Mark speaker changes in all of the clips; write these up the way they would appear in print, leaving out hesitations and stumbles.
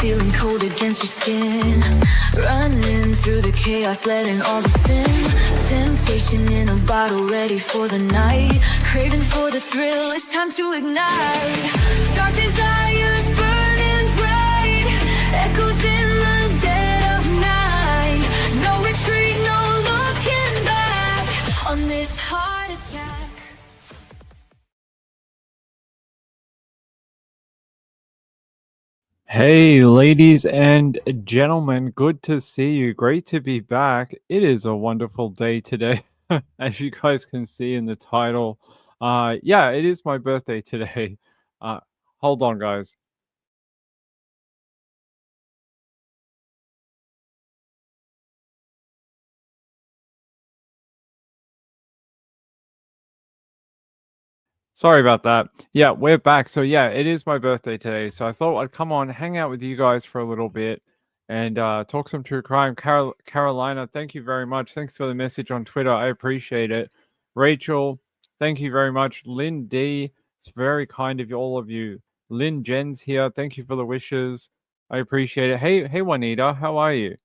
Speaker 1: feeling cold against your skin. Running through the chaos, letting all the sin. Temptation in a bottle, ready for the night. Craving for the thrill, it's time to ignite. Dark desires burning bright. Echoes in the dead of night. No retreat, no looking back on this heart attack.
Speaker 2: Hey, ladies and gentlemen, good to see you. Great to be back. It is a wonderful day today, as you guys can see in the title. Yeah, it is my birthday today. Uh, hold on, guys. Sorry about that. Yeah, we're back. So yeah, it is my birthday today. So I thought I'd come on, hang out with you guys for a little bit and talk some true crime. Carolina, thank you very much. Thanks for the message on Twitter. I appreciate it. Rachel, thank you very much. Lynn D, it's very kind of all of you. Lynn Jen's here. Thank you for the wishes. I appreciate it. Hey Juanita, how are you?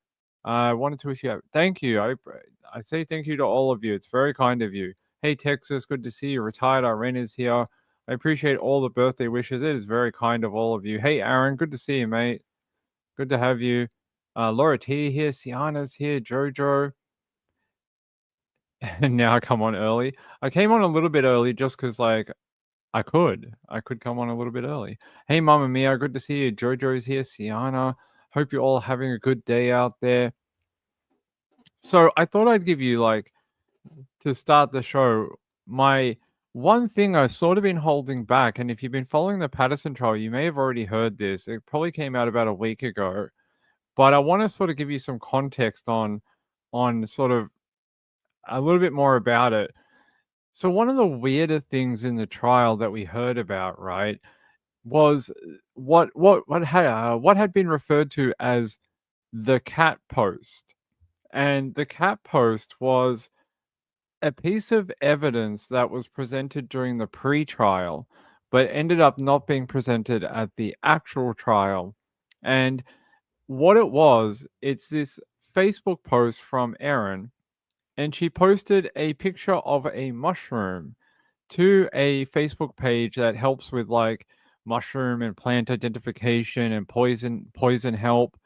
Speaker 2: I wanted to wish you. Thank you. I say thank you to all of you. It's very kind of you. Hey, Texas, good to see you. Retired Irene is here. I appreciate all the birthday wishes. It is very kind of all of you. Hey, Aaron, good to see you, mate. Good to have you. Laura T here. Sienna's here. Jojo. And now I come on early. I came on a little bit early just because, like, I could come on a little bit early. Hey, Mama Mia, good to see you. Jojo's here. Sienna. Hope you're all having a good day out there. So I thought I'd give you, like, to start the show, my one thing I've sort of been holding back, and if you've been following the Patterson trial, you may have already heard this. It probably came out about a week ago, but I want to sort of give you some context on sort of a little bit more about it. So one of the weirder things in the trial that we heard about, right, was what had been referred to as the cat post, and the cat post was a piece of evidence that was presented during the pre-trial, but ended up not being presented at the actual trial. And what it was, it's this Facebook post from Erin, and she posted a picture of a mushroom to a Facebook page that helps with like mushroom and plant identification and poison help.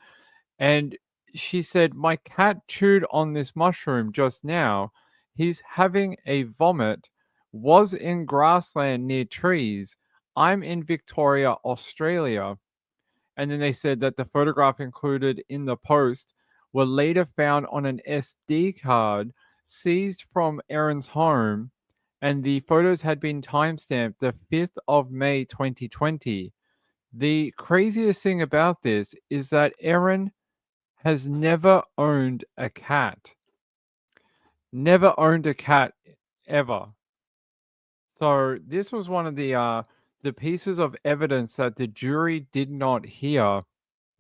Speaker 2: And she said, "My cat chewed on this mushroom just now. He's having a vomit. Was in grassland near trees. I'm in Victoria, Australia." And then they said that the photograph included in the post were later found on an SD card seized from Erin's home, and the photos had been timestamped the 5th of May 2020. The craziest thing about this is that Erin has never owned a cat. Never owned a cat ever. So this was one of the pieces of evidence that the jury did not hear.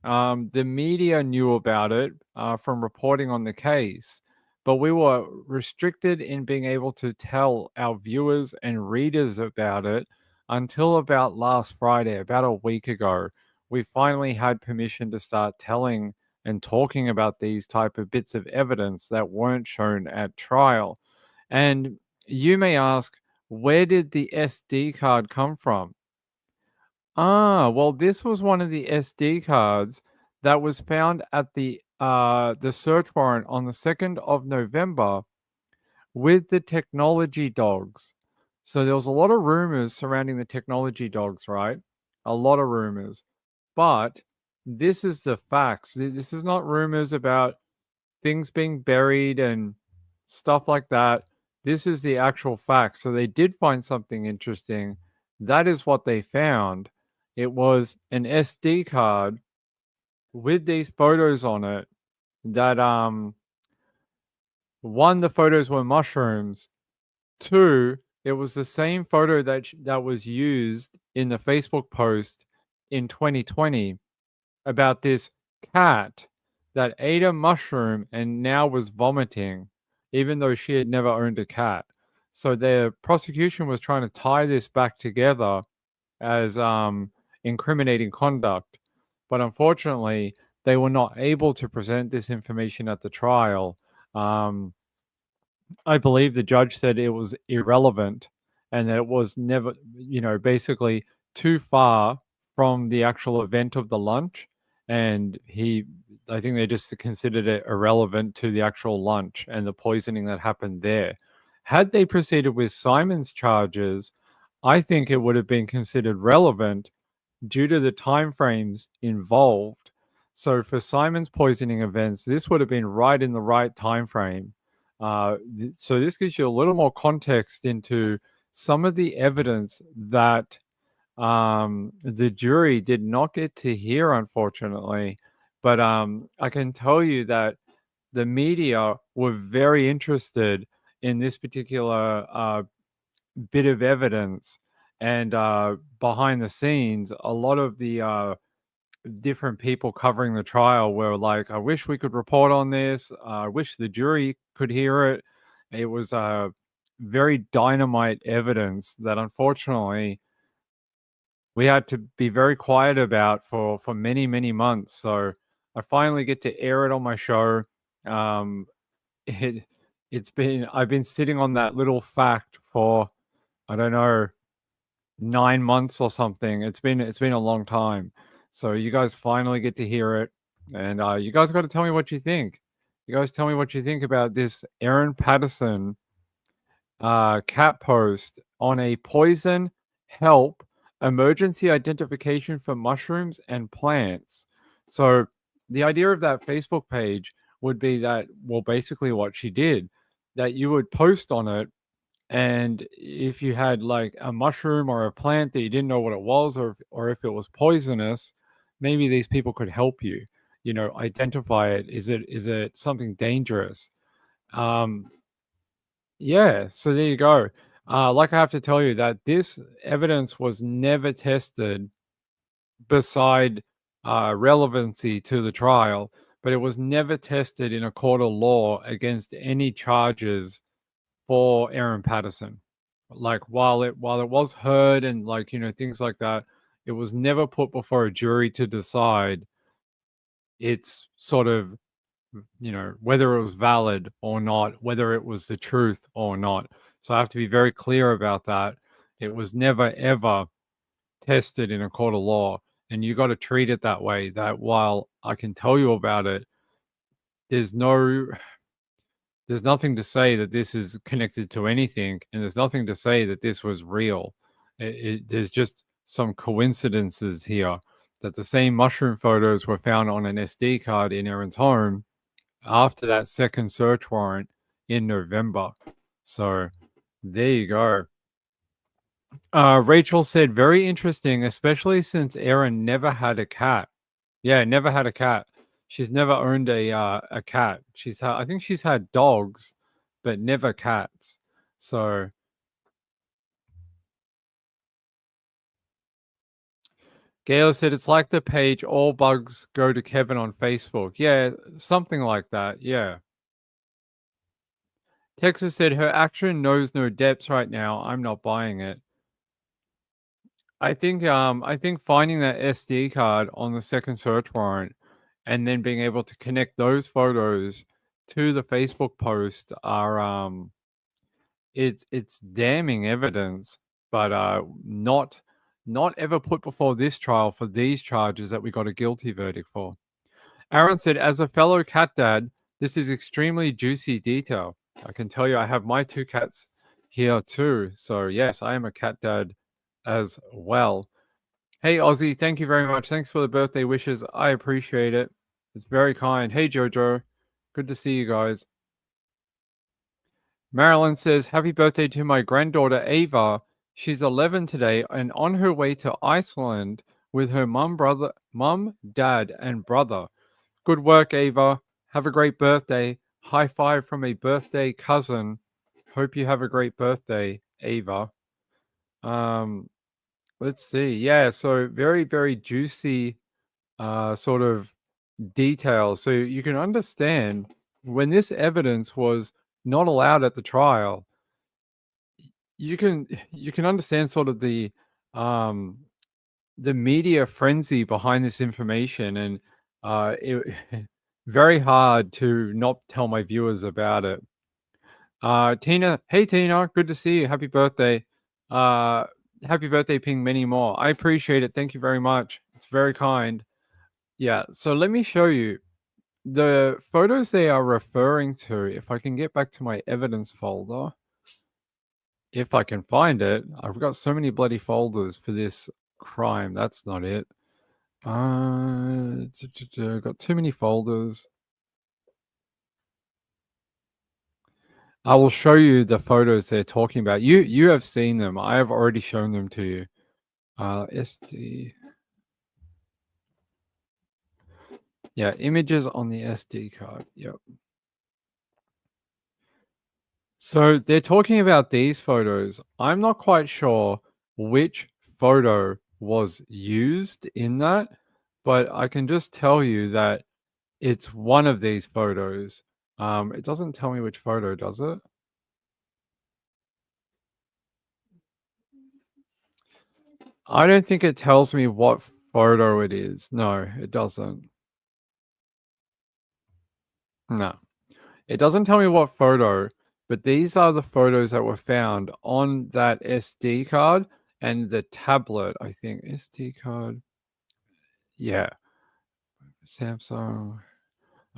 Speaker 2: The media knew about it from reporting on the case, but we were restricted in being able to tell our viewers and readers about it until about last Friday, about a week ago. We finally had permission to start telling and talking about these type of bits of evidence that weren't shown at trial. And you may ask, where did the SD card come from? Well, this was one of the SD cards that was found at the search warrant on the 2nd of November with the technology dogs. So there was a lot of rumors surrounding the technology dogs, right? A lot of rumors. But this is the facts. This is not rumors about things being buried and stuff like that. This is the actual facts. So they did find something interesting. That is what they found. It was an SD card with these photos on it that one, the photos were mushrooms. Two, it was the same photo that was used in the Facebook post in 2020 about this cat that ate a mushroom and now was vomiting, even though she had never owned a cat. So the prosecution was trying to tie this back together as incriminating conduct. but unfortunately, they were not able to present this information at the trial. I believe the judge said it was irrelevant and that it was never, basically too far from the actual event of the lunch. And I think they just considered it irrelevant to the actual lunch and the poisoning that happened there. Had they proceeded with Simon's charges, I think it would have been considered relevant due to the timeframes involved. So for Simon's poisoning events, this would have been right in the right time frame. So this gives you a little more context into some of the evidence that the jury did not get to hear, unfortunately. But I can tell you that the media were very interested in this particular bit of evidence. And behind the scenes, a lot of the different people covering the trial were like, I wish we could report on this. I wish the jury could hear it. It was very dynamite evidence that unfortunately we had to be very quiet about for many, many months. So I finally get to air it on my show. I've been sitting on that little fact for, I don't know, 9 months or something. It's been a long time. So you guys finally get to hear it, and you guys got to tell me what you think. You guys tell me what you think about this Erin Patterson cat post on a poison help emergency identification for mushrooms and plants. So the idea of that Facebook page would be that, well, basically what she did, that you would post on it, and if you had like a mushroom or a plant that you didn't know what it was, or if it was poisonous, maybe these people could help you, identify it. Is it something dangerous? Yeah, so there you go. Like I have to tell you that this evidence was never tested beside relevancy to the trial, but it was never tested in a court of law against any charges for Erin Patterson. Like while it was heard and things like that, it was never put before a jury to decide it's sort of whether it was valid or not, whether it was the truth or not. So I have to be very clear about that. It was never ever tested in a court of law, and you got to treat it that way. That while I can tell you about it, there's nothing to say that this is connected to anything, and there's nothing to say that this was real. There's just some coincidences here that the same mushroom photos were found on an SD card in Erin's home after that second search warrant in November. So there you go. Rachel said, very interesting, especially since Erin never had a cat. Yeah, never had a cat. She's never owned a cat. I think she's had dogs, but never cats. So Gail said it's like the page all bugs go to Kevin on Facebook. Yeah, something like that. Yeah. Texas said her action knows no depths right now. I'm not buying it. I think finding that SD card on the second search warrant and then being able to connect those photos to the Facebook post are it's damning evidence, but not ever put before this trial for these charges that we got a guilty verdict for. Aaron said, as a fellow cat dad, this is extremely juicy detail. I can tell you I have my 2 cats here too. So yes, I am a cat dad as well. Hey Ozzy, thank you very much. Thanks for the birthday wishes. I appreciate it. It's very kind. Hey Jojo, good to see you guys. Marilyn says, happy birthday to my granddaughter Ava. She's 11 today and on her way to Iceland with her mum, dad, and brother. Good work, Ava. Have a great birthday. High five from a birthday cousin. Hope you have a great birthday, Ava. Let's see. Yeah, so very, very juicy sort of details. So you can understand when this evidence was not allowed at the trial, you can understand sort of the the media frenzy behind this information, and it very hard to not tell my viewers about it. Tina, hey Tina, good to see you. Happy birthday. Uh, happy birthday, Ping, many more. I appreciate it. Thank you very much. It's very kind. Yeah, so let me show you the photos they are referring to. If I can get back to my evidence folder, if I can find it. I've got so many bloody folders for this crime. That's not it. Got too many folders. I will show you the photos they're talking about. You have seen them. I have already shown them to you. SD. Yeah, images on the SD card. Yep. So they're talking about these photos. I'm not quite sure which photo was used in that, but I can just tell you that it's one of these photos. It doesn't tell me which photo, does it? I don't think it tells me what photo it is. No, it doesn't. No. It doesn't tell me what photo, but these are the photos that were found on that SD card and the tablet, I think. SD card. Yeah. Samsung.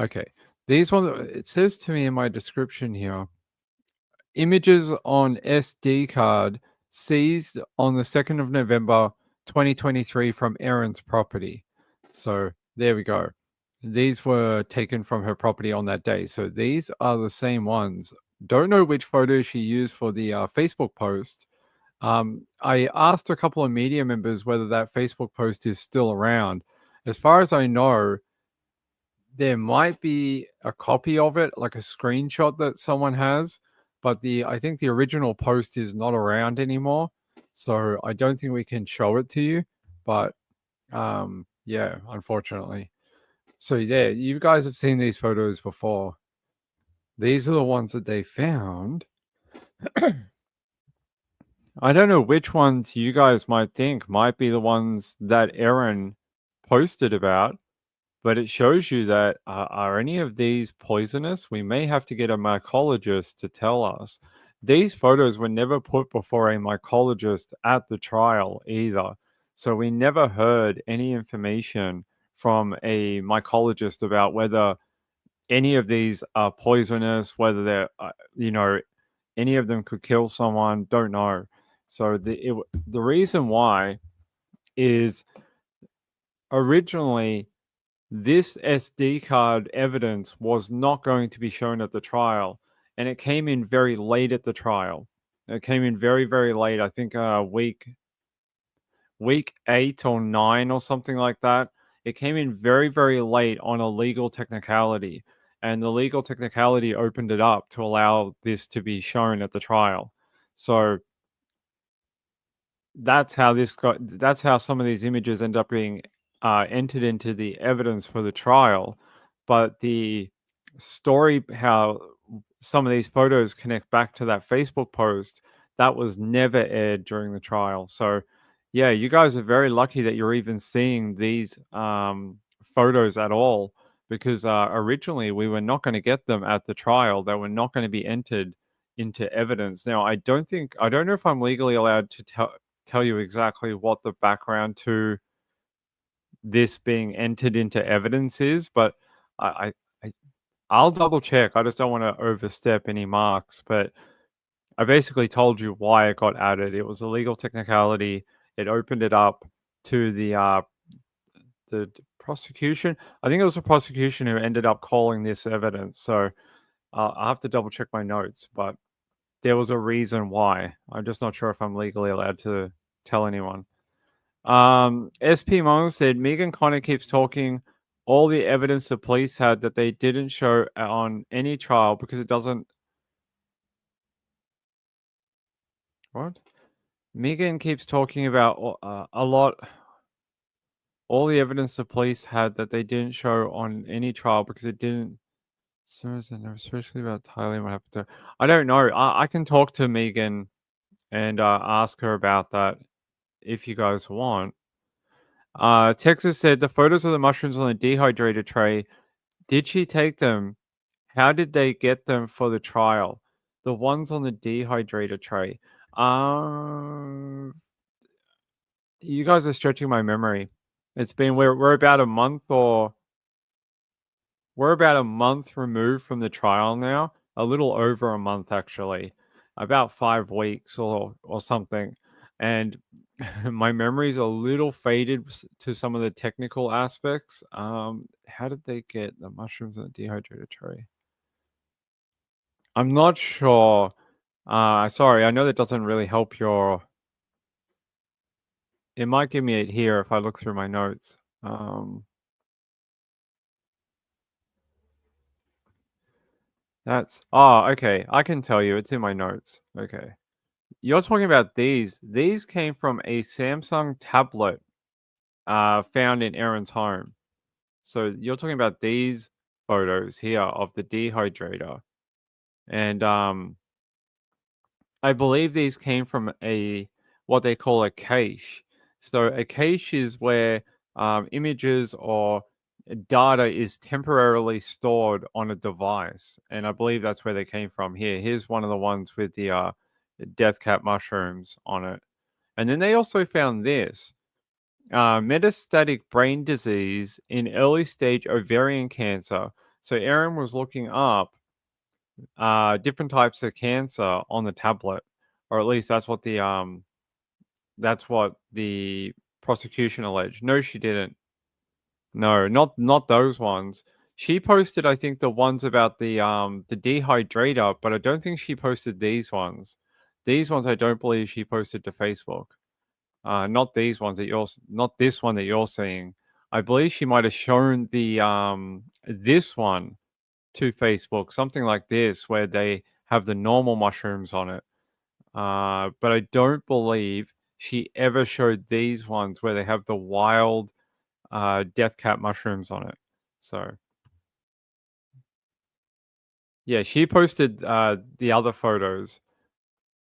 Speaker 2: Okay. These ones, it says to me in my description here, images on SD card seized on the 2nd of November 2023 from Erin's property. So there we go. These were taken from her property on that day. So these are the same ones. Don't know which photo she used for the Facebook post. I asked a couple of media members whether that Facebook post is still around. As far as I know, there might be a copy of it, like a screenshot that someone has, but I think the original post is not around anymore. So I don't think we can show it to you. But yeah, unfortunately. So yeah, you guys have seen these photos before. These are the ones that they found. I don't know which ones you guys might think might be the ones that Erin posted about, but it shows you that are any of these poisonous? We may have to get a mycologist to tell us. These photos were never put before a mycologist at the trial either. So we never heard any information from a mycologist about whether any of these are poisonous, whether they're, any of them could kill someone, don't know. So the reason why is originally this SD card evidence was not going to be shown at the trial, and it came in very late at the trial. It came in very, very late. I think week 8 or 9 or something like that. It came in very, very late on a legal technicality, and the legal technicality opened it up to allow this to be shown at the trial. So that's how some of these images end up being entered into the evidence for the trial. But the story, how some of these photos connect back to that Facebook post, that was never aired during the trial. So yeah, you guys are very lucky that you're even seeing these photos at all, because originally we were not going to get them at the trial. They were not going to be entered into evidence. Now, I don't know if I'm legally allowed to tell you exactly what the background to this being entered into evidence is, but I, I I'll double check. I just don't want to overstep any marks, but I basically told you why it got added. It was a legal technicality. It opened it up to the prosecution. I think it was the prosecution who ended up calling this evidence. So I'll have to double check my notes, but there was a reason why. I'm just not sure if I'm legally allowed to tell anyone. SP Mong said Megan Connor keeps talking all the evidence the police had that they didn't show on any trial because it doesn't. What? Megan keeps talking about a lot. All the evidence the police had that they didn't show on any trial because it didn't. So especially about Thailand, what happened to? I don't know. I can talk to Megan and ask her about that if you guys want. Texas said the photos of the mushrooms on the dehydrator tray. Did she take them? How did they get them for the trial? The ones on the dehydrator tray. Um, you guys are stretching my memory. It's been we're about a month or we're about a month removed from the trial now. A little over a month actually. About 5 weeks or something. And my memory's a little faded to some of the technical aspects. How did they get the mushrooms in the dehydrator tray? I'm not sure. Sorry, I know that doesn't really help your. It might give me it here if I look through my notes. Okay. I can tell you. It's in my notes. Okay. You're talking about these. These came from a Samsung tablet found in Aaron's home. So you're talking about these photos here of the dehydrator. And I believe these came from a what they call a cache. So a cache is where images or data is temporarily stored on a device, and I believe that's where they came from. Here's one of the ones with the death cap mushrooms on it, and then they also found this metastatic brain disease in early stage ovarian cancer. So Aaron was looking up different types of cancer on the tablet, or at least that's what the prosecution alleged. No, she didn't. No, not those ones. She posted, I think, the ones about the dehydrator, but I don't think she posted these ones. These ones I don't believe she posted to Facebook. Not these ones that not this one that you're seeing. I believe she might have shown the this one to Facebook, something like this, where they have the normal mushrooms on it. But I don't believe she ever showed these ones where they have the wild death cap mushrooms on it. So yeah, she posted the other photos.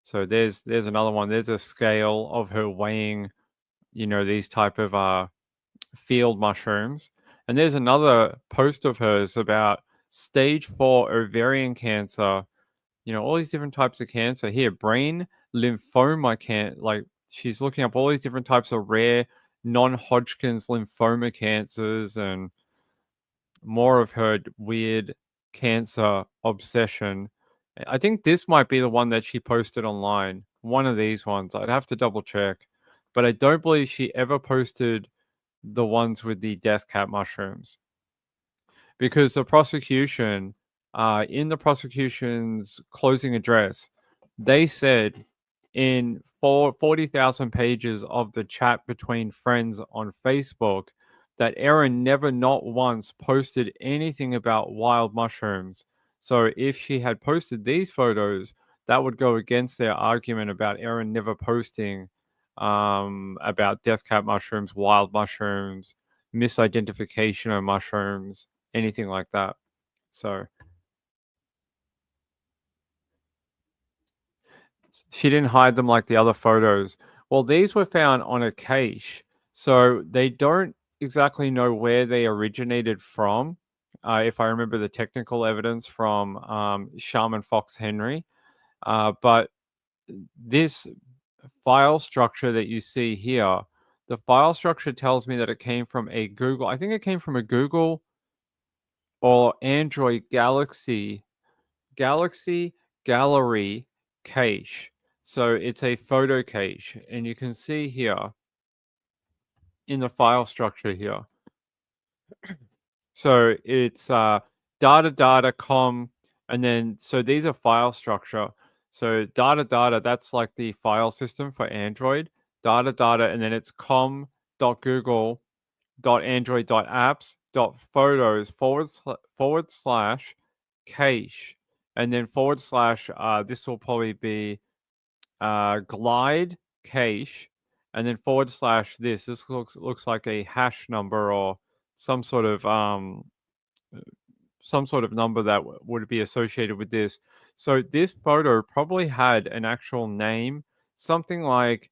Speaker 2: So there's another one. There's a scale of her weighing, these type of field mushrooms. And there's another post of hers about stage 4 ovarian cancer, all these different types of cancer. Here, brain lymphoma like she's looking up all these different types of rare non-Hodgkin's lymphoma cancers and more of her weird cancer obsession. I think this might be the one that she posted online. One of these ones. I'd have to double check. But I don't believe she ever posted the ones with the death cap mushrooms. Because the prosecution, in the prosecution's closing address, they said in 40,000 pages of the chat between friends on Facebook that Erin never not once posted anything about wild mushrooms. So if she had posted these photos, that would go against their argument about Erin never posting about death cap mushrooms, wild mushrooms, misidentification of mushrooms, anything like that. So she didn't hide them like the other photos. Well, these were found on a cache, so they don't exactly know where they originated from. If I remember the technical evidence from Shaman Fox Henry, but this file structure that you see here, the file structure tells me that it came from a Google. I think it came from a Google or Android Galaxy Gallery cache. So it's a photo cache, and you can see here in the file structure here. So it's data.com, and then so these are file structure. So data, that's like the file system for Android. Data, and then it's com.google.android.apps.photos / cache, and then / this will probably be glide cache, and then / this. This looks like a hash number or some sort of number that would be associated with this. So this photo probably had an actual name, something like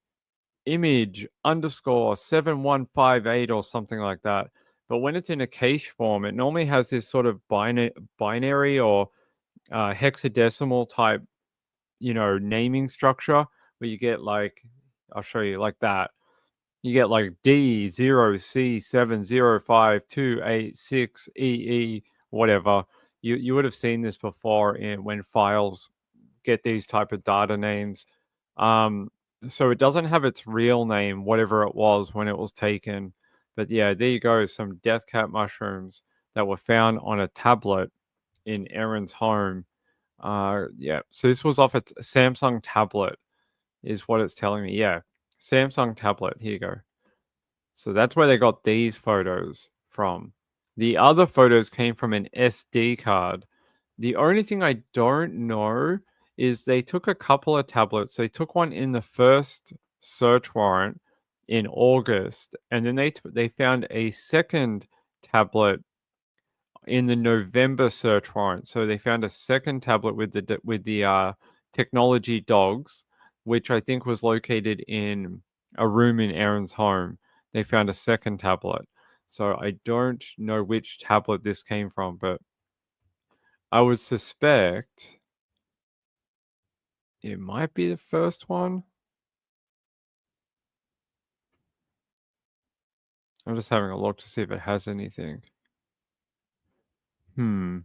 Speaker 2: image underscore 7158 or something like that. But when it's in a cache form, it normally has this sort of binary or hexadecimal type, naming structure where you get like, I'll show you like that. You get like D0C705286EE, whatever. You would have seen this before when files get these type of data names. So it doesn't have its real name, whatever it was when it was taken. But yeah, there you go. Some death cap mushrooms that were found on a tablet in Erin's home. Yeah. So this was off a Samsung tablet, is what it's telling me. Yeah, Samsung tablet. Here you go. So that's where they got these photos from. The other photos came from an SD card. The only thing I don't know is they took a couple of tablets. They took one in the first search warrant in August, and then they found a second tablet in the November search warrant. So they found a second tablet with the technology dogs, which I think was located in a room in Erin's home. They found a second tablet. So I don't know which tablet this came from, but I would suspect it might be the first one. I'm just having a look to see if it has anything. But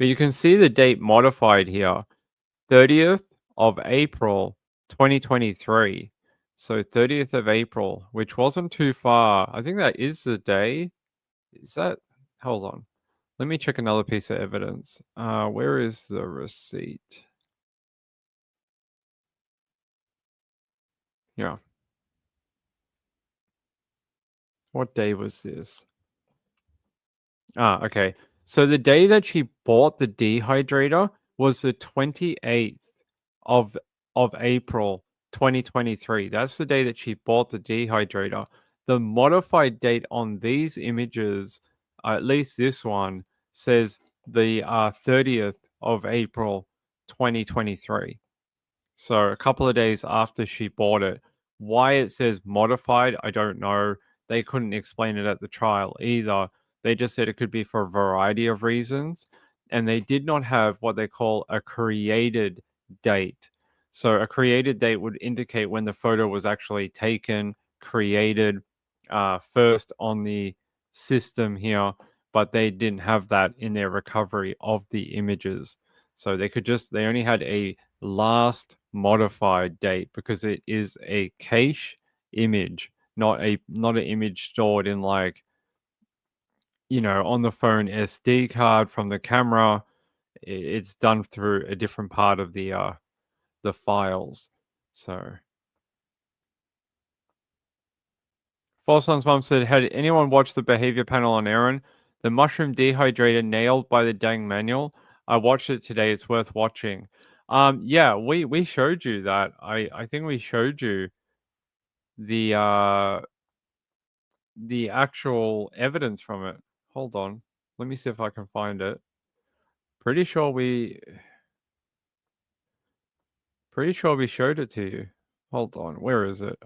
Speaker 2: you can see the date modified here. 30th of April 2023. So 30th of April, which wasn't too far. I think that is the day. Is that? Hold on. Let me check another piece of evidence. Where is the receipt? Yeah. What day was this? Okay. So the day that she bought the dehydrator was the 28th of April 2023. That's the day that she bought the dehydrator. The modified date on these images, at least this one, says the 30th of April 2023. So a couple of days after she bought it. Why it says modified, I don't know. They couldn't explain it at the trial either. They just said it could be for a variety of reasons. And they did not have what they call a created date. So a created date would indicate when the photo was actually taken, created first on the system here, but they didn't have that in their recovery of the images. So they only had a last modified date because it is a cache image, not an image stored in like, on the phone SD card from the camera. It's done through a different part of the files. So Falson's mom said, had anyone watched the behavior panel on Erin? The mushroom dehydrator nailed by the dang manual. I watched it today. It's worth watching. Yeah, we showed you that. I think we showed you the actual evidence from it. Hold on. Let me see if I can find it. Pretty sure we showed it to you. Hold on. Where is it?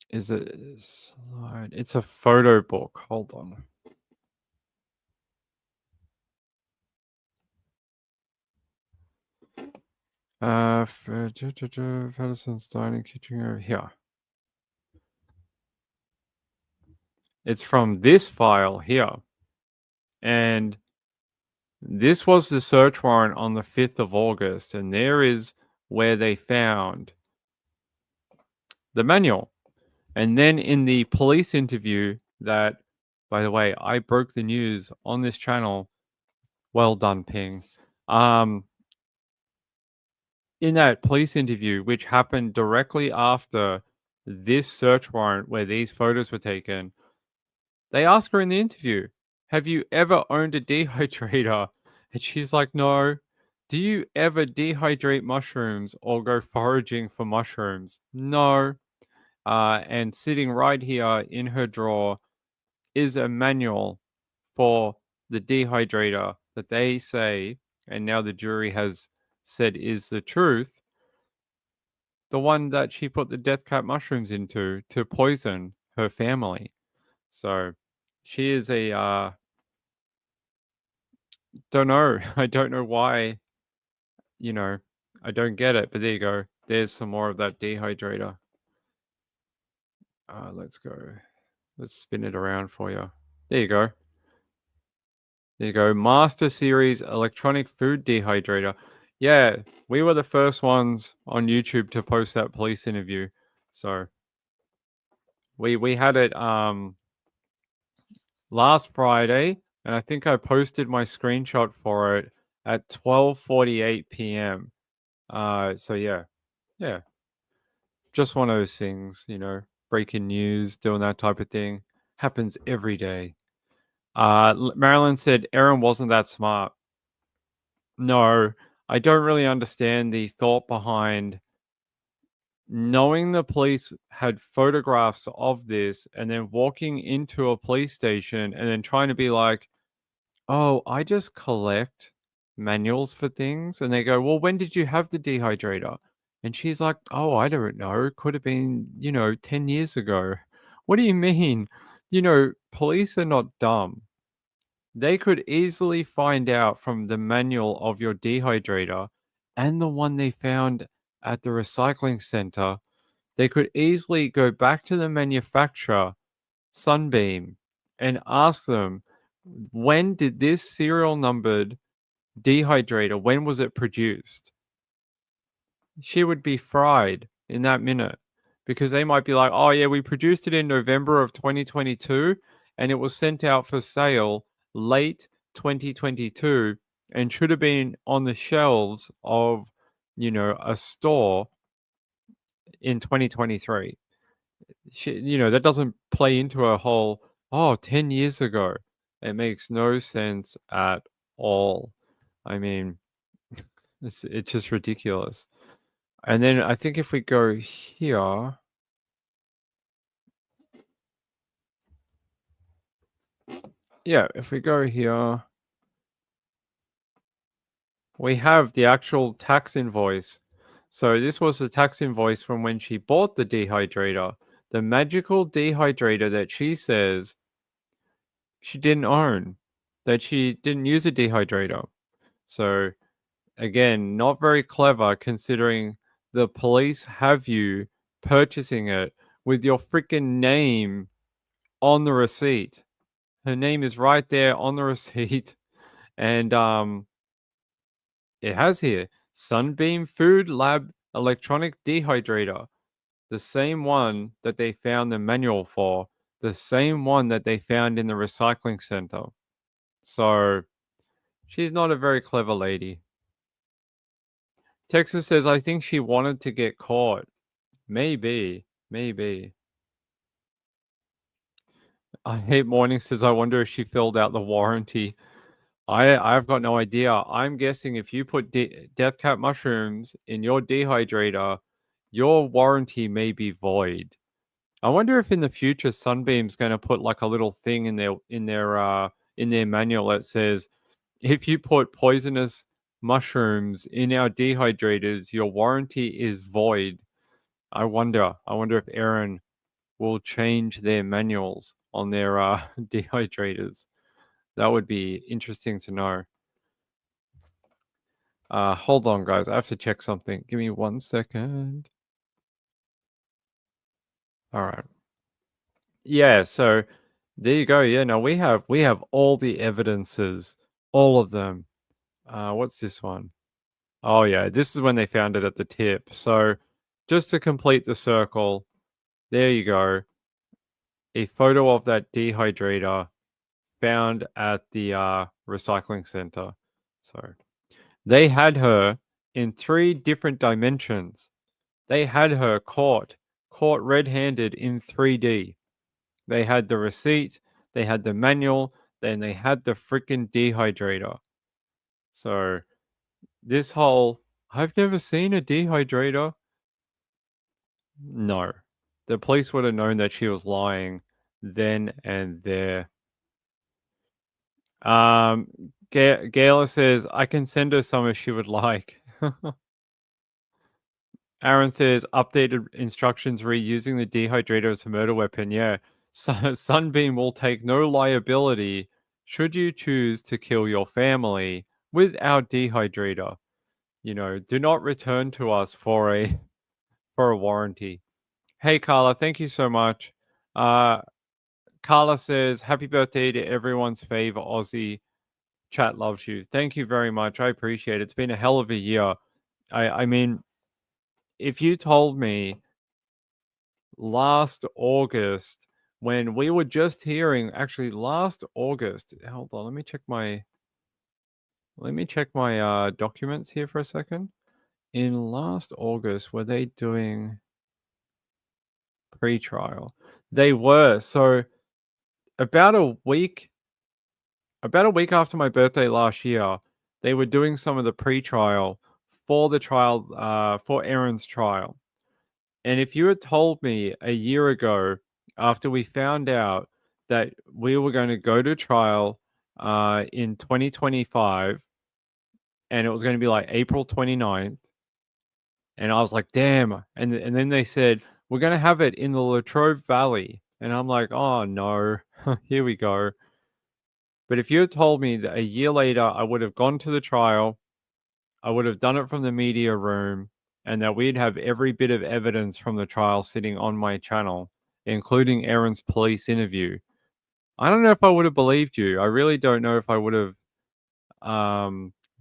Speaker 2: Is it slide? It's a photo book. Hold on. Fedderson's dining kitchen over here. It's from this file here. And this was the search warrant on the 5th of August. And there is where they found the manual. And then in the police interview that, by the way, I broke the news on this channel. Well done, Ping. In that police interview, which happened directly after this search warrant where these photos were taken, they ask her in the interview, have you ever owned a dehydrator? And she's like, no. Do you ever dehydrate mushrooms or go foraging for mushrooms? No. And sitting right here in her drawer is a manual for the dehydrator that they say, and now the jury has said is the truth, the one that she put the death cap mushrooms into to poison her family. So she is a don't know. I don't know why, you know, I don't get it, but there you go. There's some more of that dehydrator. Let's go. Let's spin it around for you. There you go. There you go. Master Series electronic food dehydrator. Yeah, we were the first ones on YouTube to post that police interview. So we had it last Friday, and I think I posted my screenshot for it at 12:48 p.m. So yeah. Just one of those things, breaking news, doing that type of thing. Happens every day. Marilyn said Aaron wasn't that smart. No, I don't really understand the thought behind knowing the police had photographs of this and then walking into a police station and then trying to be like, oh, I just collect manuals for things. And they go, well, when did you have the dehydrator? And she's like, oh, I don't know. Could have been, 10 years ago. What do you mean? Police are not dumb. They could easily find out from the manual of your dehydrator and the one they found at the recycling center. They could easily go back to the manufacturer, Sunbeam, and ask them, when did this serial numbered dehydrator, when was it produced? She would be fried in that minute because they might be like, oh, yeah, we produced it in November of 2022 and it was sent out for sale late 2022 and should have been on the shelves of, a store in 2023. That doesn't play into a whole, 10 years ago. It makes no sense at all. I mean, it's just ridiculous. And then I think if we go here, if we go here, we have the actual tax invoice. So this was the tax invoice from when she bought the dehydrator, the magical dehydrator that she says she didn't own, that she didn't use a dehydrator. So again, not very clever considering the police have you purchasing it with your freaking name on the receipt. Her name is right there on the receipt. And it has here Sunbeam Food Lab electronic dehydrator. The same one that they found the manual for, the same one that they found in the recycling center. So she's not a very clever lady. Texas says, I think she wanted to get caught. Maybe. I hate morning says, I wonder if she filled out the warranty. I've got no idea. I'm guessing if you put death cap mushrooms in your dehydrator, your warranty may be void. I wonder if in the future Sunbeam's going to put like a little thing in their manual that says, if you put poisonous mushrooms in our dehydrators, your warranty is void. I wonder if Aaron will change their manuals on their dehydrators. That would be interesting to know. Hold on, guys. I have to check something. Give me 1 second. All right. Yeah, so there you go. Yeah, no, we have all the evidences, all of them. What's this one? Oh yeah, this is when they found it at the tip. So just to complete the circle, there you go. A photo of that dehydrator found at the recycling center. So they had her in 3 different dimensions. They had her caught red-handed in 3D. They had the receipt, they had the manual, then they had the freaking dehydrator. So this whole, I've never seen a dehydrator. No. The police would have known that she was lying then and there. Gayla says, I can send her some if she would like. Aaron says updated instructions reusing the dehydrator as a murder weapon. Yeah. Sunbeam will take no liability should you choose to kill your family with our dehydrator. Do not return to us for a warranty. Hey Carla, thank you so much. Carla says, happy birthday to everyone's favorite Aussie. Chat loves you. Thank you very much. I appreciate it. It's been a hell of a year. I mean, if you told me last August when we were just hearing, actually last August, hold on, let me check my documents here for a second. In last August, were they doing pre-trial? They were. So about a week after my birthday last year, they were doing some of the pre-trial for the trial, for Aaron's trial. And if you had told me a year ago, after we found out that we were going to go to trial in 2025, and it was going to be like April 29th, and I was like, damn. And then they said, we're going to have it in the Latrobe Valley. And I'm like, oh no, here we go. But if you had told me that a year later I would have gone to the trial, I would have done it from the media room, and that we'd have every bit of evidence from the trial sitting on my channel, including Aaron's police interview, I don't know if I would have believed you. I really don't know if I would have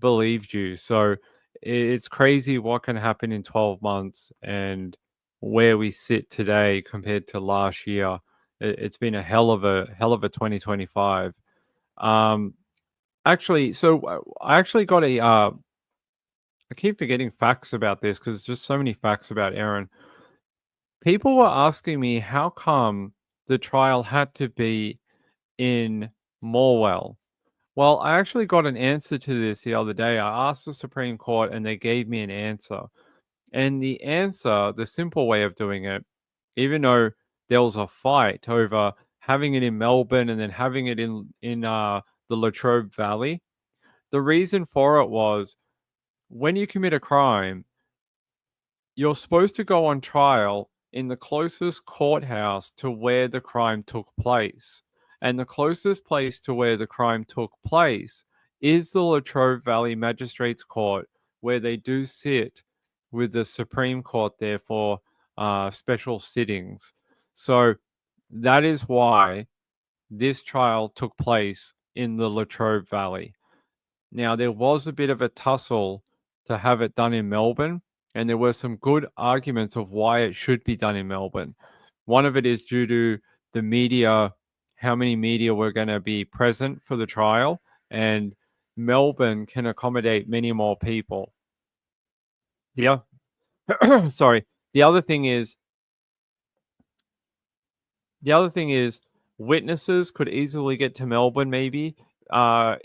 Speaker 2: believed you. So it's crazy what can happen in 12 months and where we sit today compared to last year. It's been a hell of a 2025. Actually, so I actually got I keep forgetting facts about this because there's just so many facts about Aaron. People were asking me how come the trial had to be in Morwell. Well, I actually got an answer to this the other day. I asked the Supreme Court and they gave me an answer. And the answer, the simple way of doing it, even though there was a fight over having it in Melbourne and then having it in the Latrobe Valley, the reason for it was when you commit a crime, you're supposed to go on trial in the closest courthouse to where the crime took place. And the closest place to where the crime took place is the Latrobe Valley Magistrates Court, where they do sit with the Supreme Court there for special sittings. So that is why this trial took place in the Latrobe Valley. Now, there was a bit of a tussle to have it done in Melbourne, and there were some good arguments of why it should be done in Melbourne. One of it is due to the media, how many media were going to be present for the trial, and Melbourne can accommodate many more people. Sorry. The other thing is witnesses could easily get to Melbourne, maybe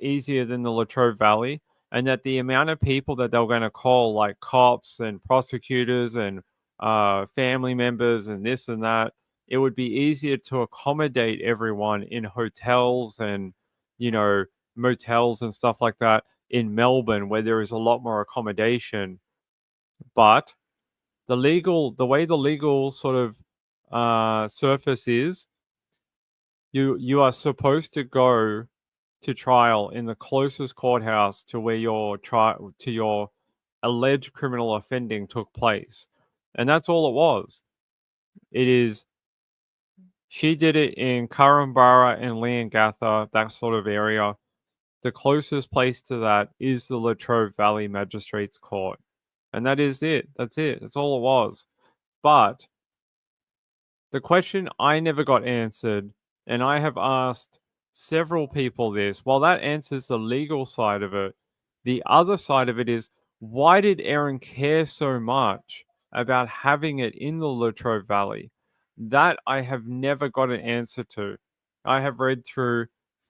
Speaker 2: easier than the Latrobe Valley, and that the amount of people that they were going to call, like cops and prosecutors and family members and this and that, it would be easier to accommodate everyone in hotels and, motels and stuff like that in Melbourne, where there is a lot more accommodation. But the way the legal sort of surface is, you are supposed to go to trial in the closest courthouse to where your alleged criminal offending took place. And that's all it was. She did it in Currumbara and Leongatha, that sort of area. The closest place to that is the Latrobe Valley Magistrates Court. And that is it. That's it. That's all it was. But the question I never got answered, and I have asked several people this, while that answers the legal side of it, the other side of it is, why did Aaron care so much about having it in the Latrobe Valley? That I have never got an answer to. I have read through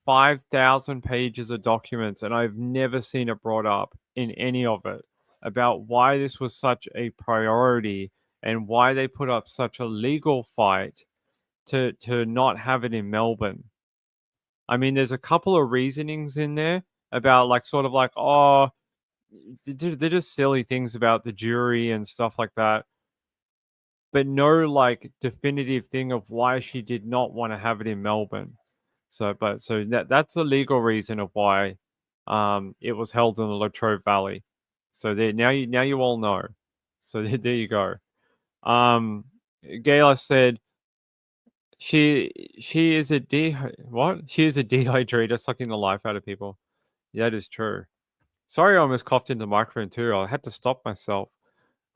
Speaker 2: 5,000 pages of documents and I've never seen it brought up in any of it about why this was such a priority and why they put up such a legal fight to not have it in Melbourne. I mean, there's a couple of reasonings in there about oh, they're just silly things about the jury and stuff like that, but no like definitive thing of why she did not want to have it in Melbourne. So that's the legal reason of why it was held in the Latrobe Valley. So there now you all know. So there you go. Um, Gayla said she is a what? She is a dehydrator sucking the life out of people. That is true. Sorry, I almost coughed into the microphone too. I had to stop myself.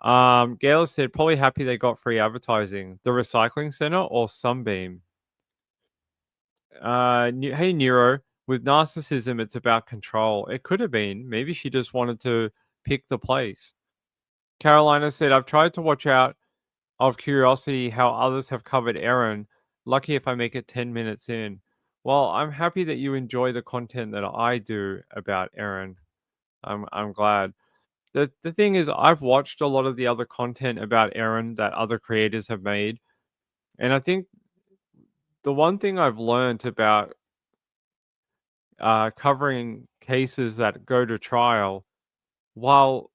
Speaker 2: Gayla said probably happy they got free advertising. The recycling center or Sunbeam. Hey Nero, with narcissism, it's about control. It could have been. Maybe she just wanted to pick the place. Carolina said, I've tried to watch out of curiosity how others have covered Erin. Lucky if I make it 10 minutes in. Well, I'm happy that you enjoy the content that I do about Erin. I'm glad. The thing is, I've watched a lot of the other content about Erin that other creators have made, and I think the one thing I've learned about covering cases that go to trial, while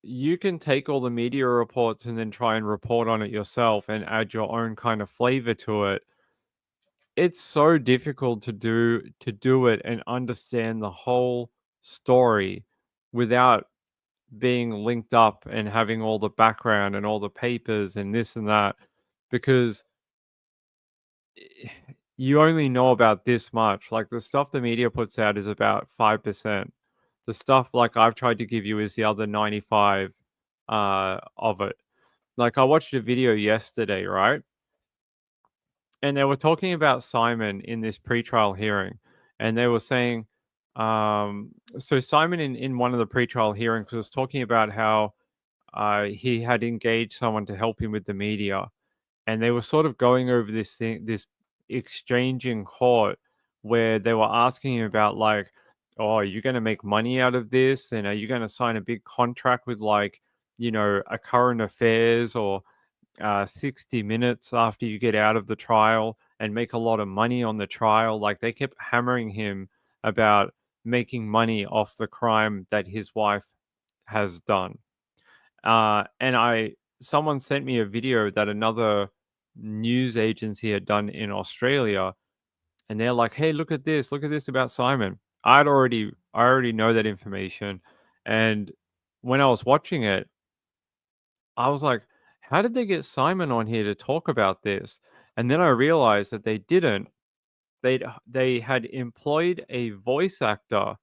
Speaker 2: you can take all the media reports and then try and report on it yourself and add your own kind of flavor to it, it's so difficult to do it and understand the whole story without being linked up and having all the background and all the papers and this and that, because you only know about this much. Like the stuff the media puts out is about 5%. The stuff like I've tried to give you is the other 95 of it. Like I watched a video yesterday, right? And they were talking about Simon in this pretrial hearing, and they were saying, so Simon in one of the pretrial hearings was talking about how he had engaged someone to help him with the media, and they were sort of going over this exchange in court where they were asking him about like, oh, are you going to make money out of this, and are you going to sign a big contract with like, a current affairs or 60 minutes after you get out of the trial and make a lot of money on the trial. Like they kept hammering him about making money off the crime that his wife has done. And someone sent me a video that another news agency had done in Australia, and they're like, "Hey, look at this about Simon." I already know that information, and when I was watching it, I was like, "How did they get Simon on here to talk about this?" And then I realized that they didn't. They had employed a voice actor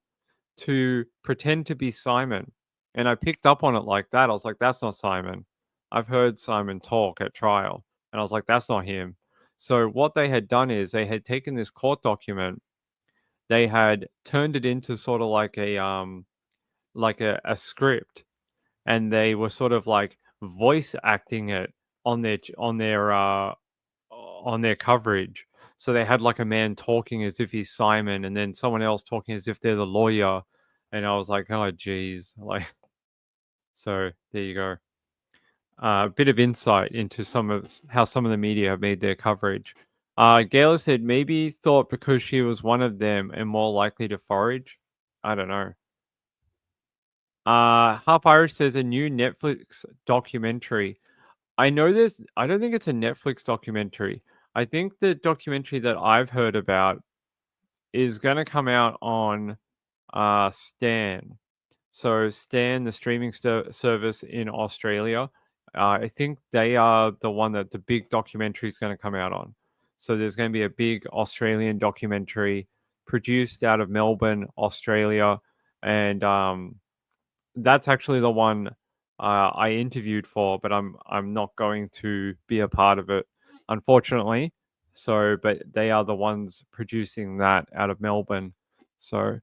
Speaker 2: to pretend to be Simon, and I picked up on it like that. I was like, "That's not Simon. I've heard Simon talk at trial." And I was like, "That's not him." So what they had done is they had taken this court document, they had turned it into sort of like a script, and they were sort of like voice acting it on their coverage. So they had like a man talking as if he's Simon, and then someone else talking as if they're the lawyer. And I was like, oh geez, like so there you go. A bit of insight into how some of the media have made their coverage. Gayla said maybe thought because she was one of them and more likely to forage. I don't know. Half Irish says a new Netflix documentary. I know this. I don't think it's a Netflix documentary. I think the documentary that I've heard about is going to come out on Stan. So Stan, the streaming service in Australia, I think they are the one that the big documentary is going to come out on. So there's going to be a big Australian documentary produced out of Melbourne, Australia, and that's actually the one I interviewed for, but I'm not going to be a part of it, unfortunately. So, but they are the ones producing that out of Melbourne. So,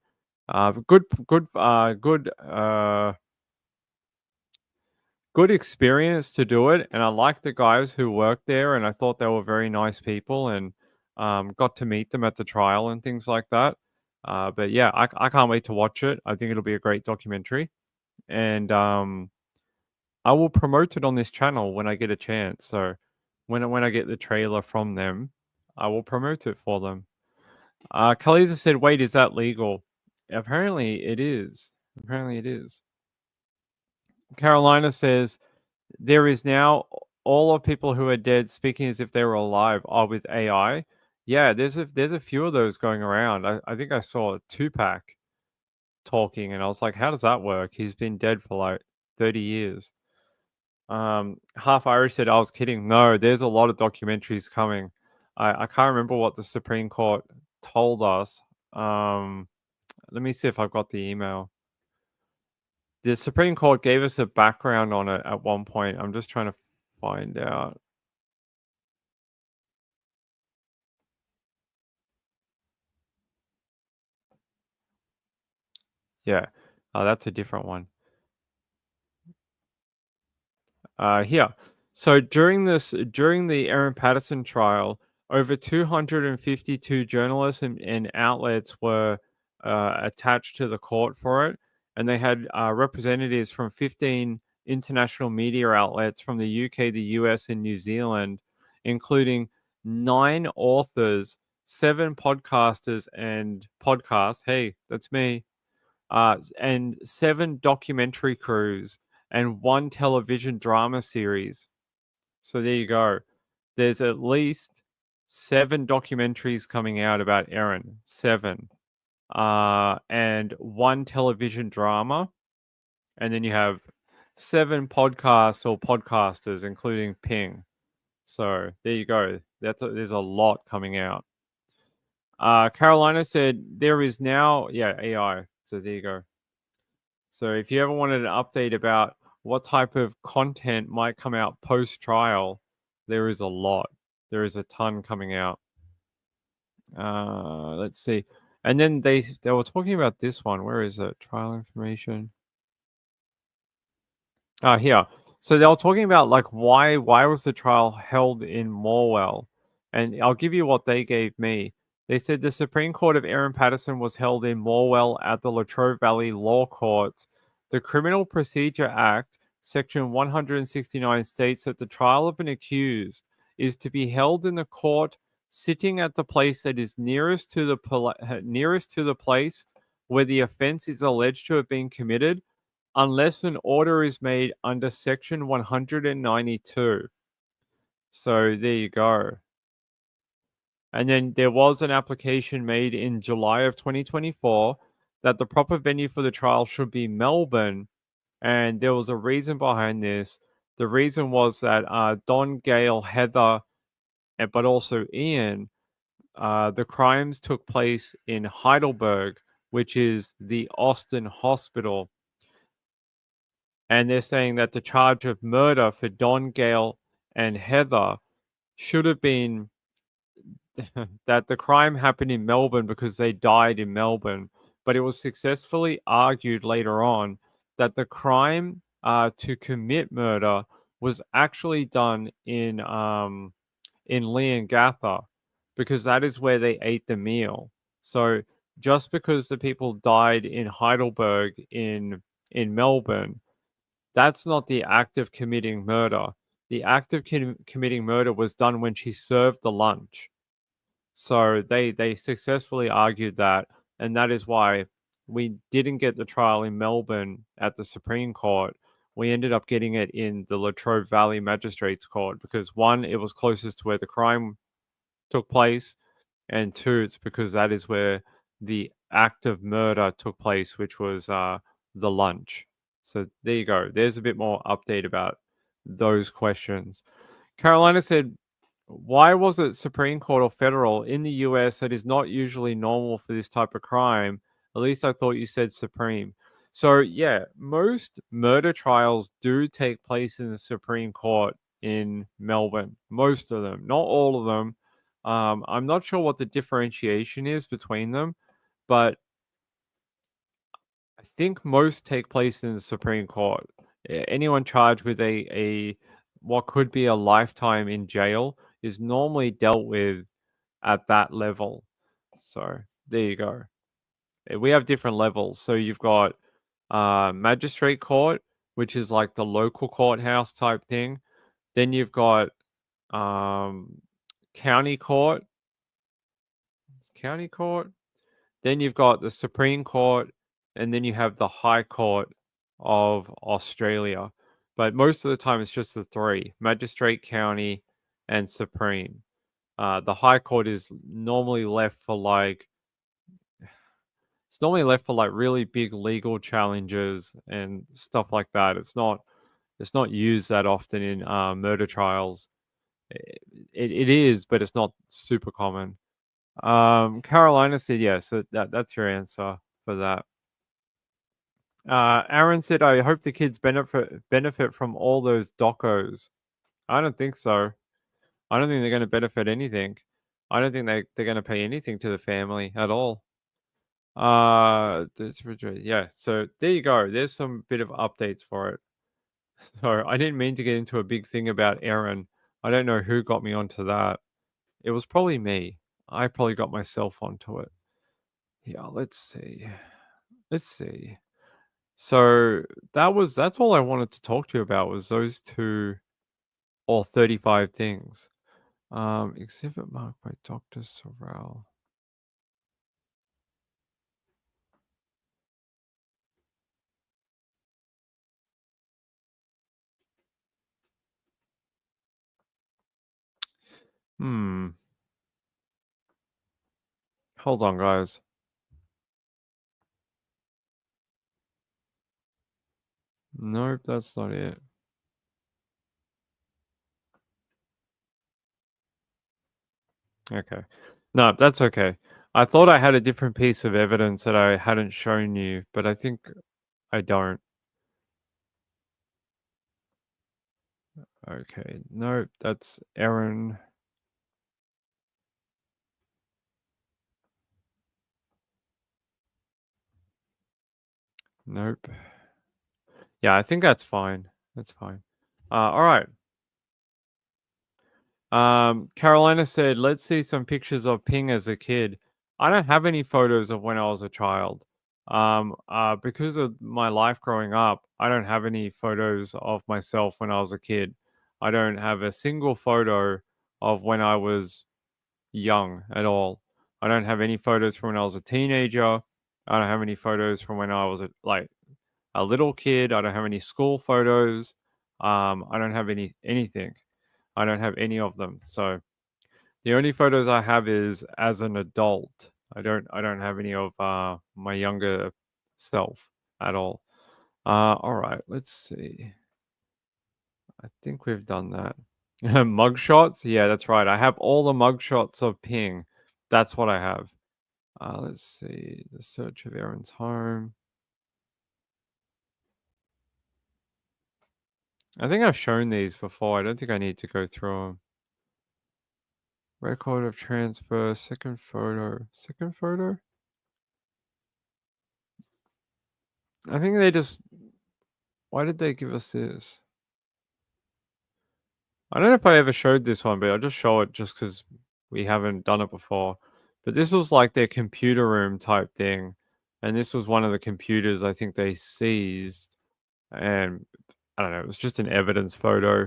Speaker 2: good experience to do it, and I like the guys who work there, and I thought they were very nice people, and got to meet them at the trial and things like that. But yeah, I can't wait to watch it. I think it'll be a great documentary, and I will promote it on this channel when I get a chance. So when I get the trailer from them, I will promote it for them. Kaliza said, "Wait, is that legal?" Apparently it is. Apparently it is. Carolina says there is now all of people who are dead speaking as if they were alive are with AI. Yeah, there's a few of those going around. I think I saw Tupac talking, and I was like, how does that work? He's been dead for like 30 years. Half Irish said I was kidding. No, there's a lot of documentaries coming. I can't remember what the Supreme Court told us. Let me see if I've got the email. The Supreme Court gave us a background on it at one point. I'm just trying to find out. Yeah, that's a different one. Here. So during the Aaron Patterson trial, over 252 journalists and outlets were attached to the court for it, and they had representatives from 15 international media outlets from the UK, the US, and New Zealand, including 9 authors, 7 podcasters and podcasts. Hey, that's me. And 7 documentary crews and 1 television drama series. So there you go. There's at least 7 documentaries coming out about Aaron. 7. And 1 television drama. And then you have 7 podcasts or podcasters, including Ping. So there you go. There's a lot coming out. Carolina said there is now, AI. So there you go. So if you ever wanted an update about what type of content might come out post trial, there is a lot. There is a ton coming out. Let's see. And then they were talking about this one. Where is it? Trial information. Here. So they were talking about like why was the trial held in Morwell? And I'll give you what they gave me. They said the Supreme Court of Aaron Patterson was held in Morwell at the Latrobe Valley Law Courts. The Criminal Procedure Act, Section 169, states that the trial of an accused is to be held in the court sitting at the place that is nearest to the place where the offense is alleged to have been committed, unless an order is made under Section 192. So there you go. And then there was an application made in July of 2024 that the proper venue for the trial should be Melbourne. And there was a reason behind this. The reason was that Don, Gail, Heather, but also Ian, the crimes took place in Heidelberg, which is the Austin hospital. And they're saying that the charge of murder for Don, Gail, and Heather should have been that the crime happened in Melbourne because they died in Melbourne. But it was successfully argued later on that the crime to commit murder was actually done in Leongatha, because that is where they ate the meal. So just because the people died in Heidelberg in Melbourne, that's not the act of committing murder. The act of committing murder was done when she served the lunch. So they successfully argued that, and that is why we didn't get the trial in Melbourne at the Supreme Court. We ended up getting it in the Latrobe Valley Magistrates Court because, one, it was closest to where the crime took place, and 2, it's because that is where the act of murder took place, which was the lunch. So there you go. There's a bit more update about those questions. Carolina said, why was it Supreme Court or federal in the US? That is not usually normal for this type of crime. At least I thought you said Supreme. So yeah, most murder trials do take place in the Supreme Court in Melbourne. Most of them, not all of them. I'm not sure what the differentiation is between them, but I think most take place in the Supreme Court. Anyone charged with a what could be a lifetime in jail is normally dealt with at that level. So there you go. We have different levels. So you've got magistrate court, which is like the local courthouse type thing. Then you've got county court. Then you've got the Supreme Court, and then you have the High Court, of Australia. But most of the time, it's just the three: magistrate, county, and supreme. The High Court is normally left for like really big legal challenges and stuff like that. It's not used that often in murder trials. It is, but it's not super common. Carolina said yes. So that's your answer for that. Aaron said, "I hope the kids benefit from all those docos." I don't think so. I don't think they're going to benefit anything. I don't think they're going to pay anything to the family at all. Yeah. So there you go. There's some bit of updates for it. So I didn't mean to get into a big thing about Aaron. I don't know who got me onto that. It was probably me. I probably got myself onto it. Yeah. Let's see. Let's see. So that's all I wanted to talk to you about was those two or 35 things. Exhibit marked by Dr. Sorrell. Hmm. Hold on, guys. Nope, that's not it. Okay. No, that's okay. I thought I had a different piece of evidence that I hadn't shown you, but I think I don't. Okay. Nope, that's Aaron. Nope. Yeah, I think that's fine. That's fine. All right. Carolina said, "Let's see some pictures of Ping as a kid." I don't have any photos of when I was a child. Because of my life growing up, I don't have any photos of myself when I was a kid. I don't have a single photo of when I was young at all. I don't have any photos from when I was a teenager. I don't have any photos from when I was a little kid. I don't have any school photos. I don't have anything. I don't have any of them. So the only photos I have is as an adult. I don't have any of my younger self at all. All right, let's see. I think we've done that. Mug shots? Yeah, that's right. I have all the mug shots of Ping. That's what I have. Let's see. The search of Aaron's home. I think I've shown these before. I don't think I need to go through them. Record of transfer, second photo. Second photo? I think they just. Why did they give us this? I don't know if I ever showed this one, but I'll just show it just because we haven't done it before. But this was like their computer room type thing. And this was one of the computers I think they seized. And I don't know, it was just an evidence photo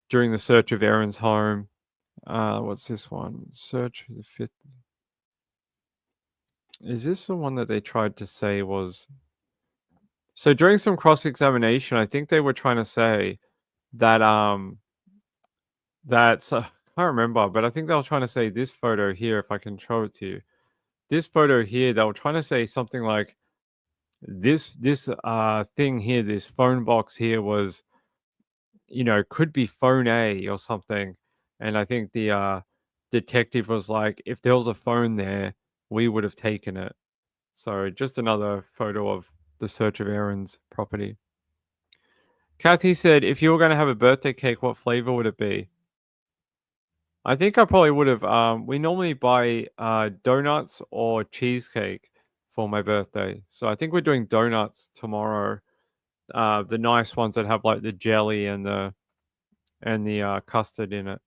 Speaker 2: during the search of Aaron's home. What's this one? Search for the fifth. Is this the one that they tried to say was. So during some cross examination, I think they were trying to say that that's I can't remember, but I think they were trying to say this photo here, if I can show it to you. This photo here, they were trying to say something like this thing here, this phone box here was, could be phone A or something. And I think the detective was like, if there was a phone there, we would have taken it. So just another photo of the search of Aaron's property. Kathy said, if you were going to have a birthday cake, what flavor would it be? I think I probably would have. We normally buy donuts or cheesecake for my birthday. So I think we're doing donuts tomorrow. The nice ones that have like the jelly and the custard in it.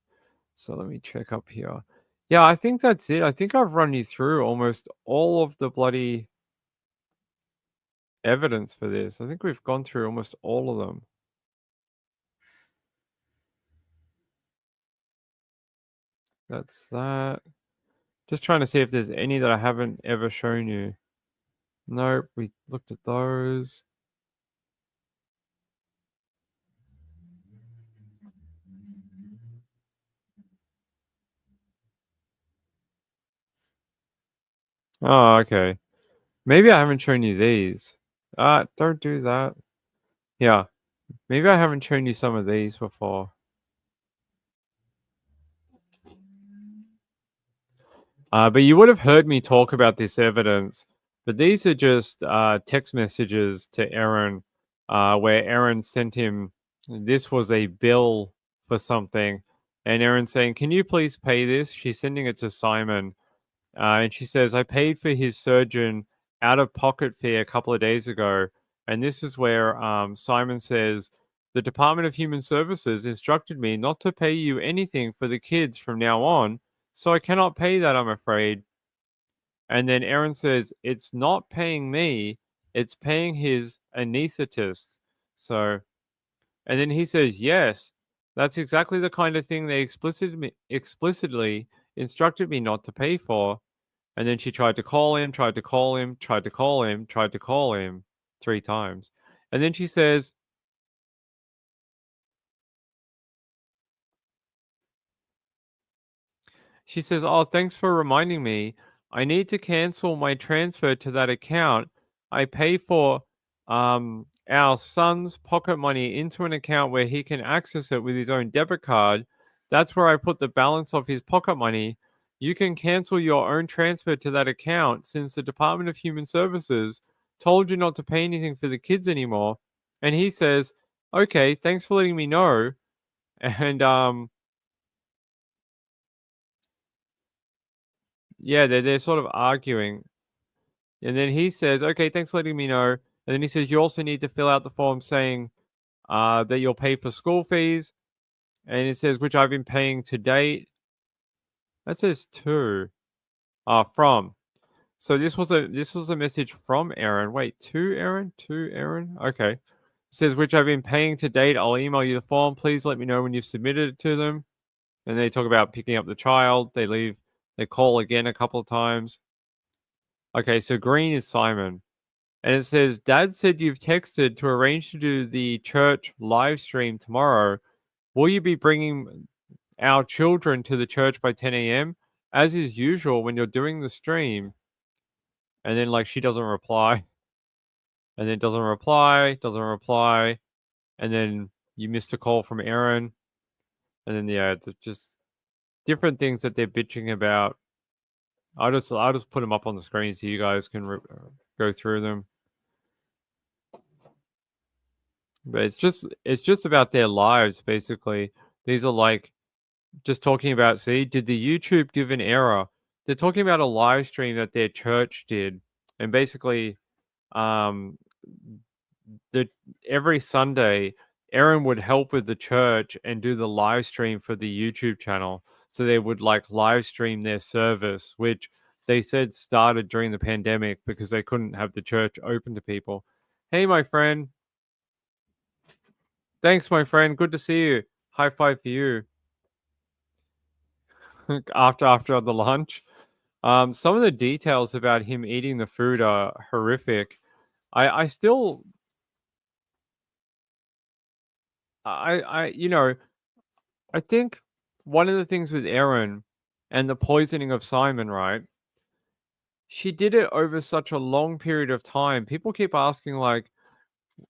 Speaker 2: So let me check up here. Yeah, I think that's it. I think I've run you through almost all of the bloody evidence for this. I think we've gone through almost all of them. That's that. Just trying to see if there's any that I haven't ever shown you. Nope, we looked at those. Oh, okay. Maybe I haven't shown you these. Don't do that. Yeah, maybe I haven't shown you some of these before. But you would have heard me talk about this evidence. But these are just text messages to Aaron, where Aaron sent him. This was a bill for something, and Aaron saying, "Can you please pay this?" She's sending it to Simon, and she says, "I paid for his surgeon out of pocket fee a couple of days ago." And this is where Simon says, "The Department of Human Services instructed me not to pay you anything for the kids from now on, so I cannot pay that, I'm afraid." And then Aaron says, "It's not paying me, it's paying his anesthetist." So, and then he says, "Yes, that's exactly the kind of thing they explicitly instructed me not to pay for." And then she tried to call him, tried to call him, tried to call him, tried to call him 3 times. And then she says, "Oh, thanks for reminding me. I need to cancel my transfer to that account. I pay for our son's pocket money into an account where he can access it with his own debit card. That's where I put the balance of his pocket money. You can cancel your own transfer to that account since the Department of Human Services told you not to pay anything for the kids anymore." And he says, "Okay, thanks for letting me know." And yeah, they're sort of arguing. And then he says, "Okay, thanks for letting me know." And then he says, "You also need to fill out the form saying that you'll pay for school fees." And it says, "Which I've been paying to date." That says to. From. So this was a message from Aaron. Wait, to Aaron? To Aaron? Okay. It says, "Which I've been paying to date. I'll email you the form. Please let me know when you've submitted it to them." And they talk about picking up the child. They leave. They call again a couple of times. Okay, so green is Simon. And it says, "Dad said you've texted to arrange to do the church live stream tomorrow. Will you be bringing our children to the church by 10 a.m. as is usual when you're doing the stream?" And then, like, she doesn't reply, and then doesn't reply, doesn't reply. And then you missed a call from Aaron. And then, yeah, it's just different things that they're bitching about. I'll just put them up on the screen so you guys can go through them. But it's just about their lives, basically. These are like just talking about, see, did the YouTube give an error? They're talking about a live stream that their church did. And basically, um, the every Sunday, Aaron would help with the church and do the live stream for the YouTube channel. So they would like live stream their service, which they said started during the pandemic because they couldn't have the church open to people. Hey, my friend. Thanks, my friend. Good to see you. High five for you. after the lunch. Some of the details about him eating the food are horrific. I still I think one of the things with Erin and the poisoning of Simon, right? She did it over such a long period of time. People keep asking like,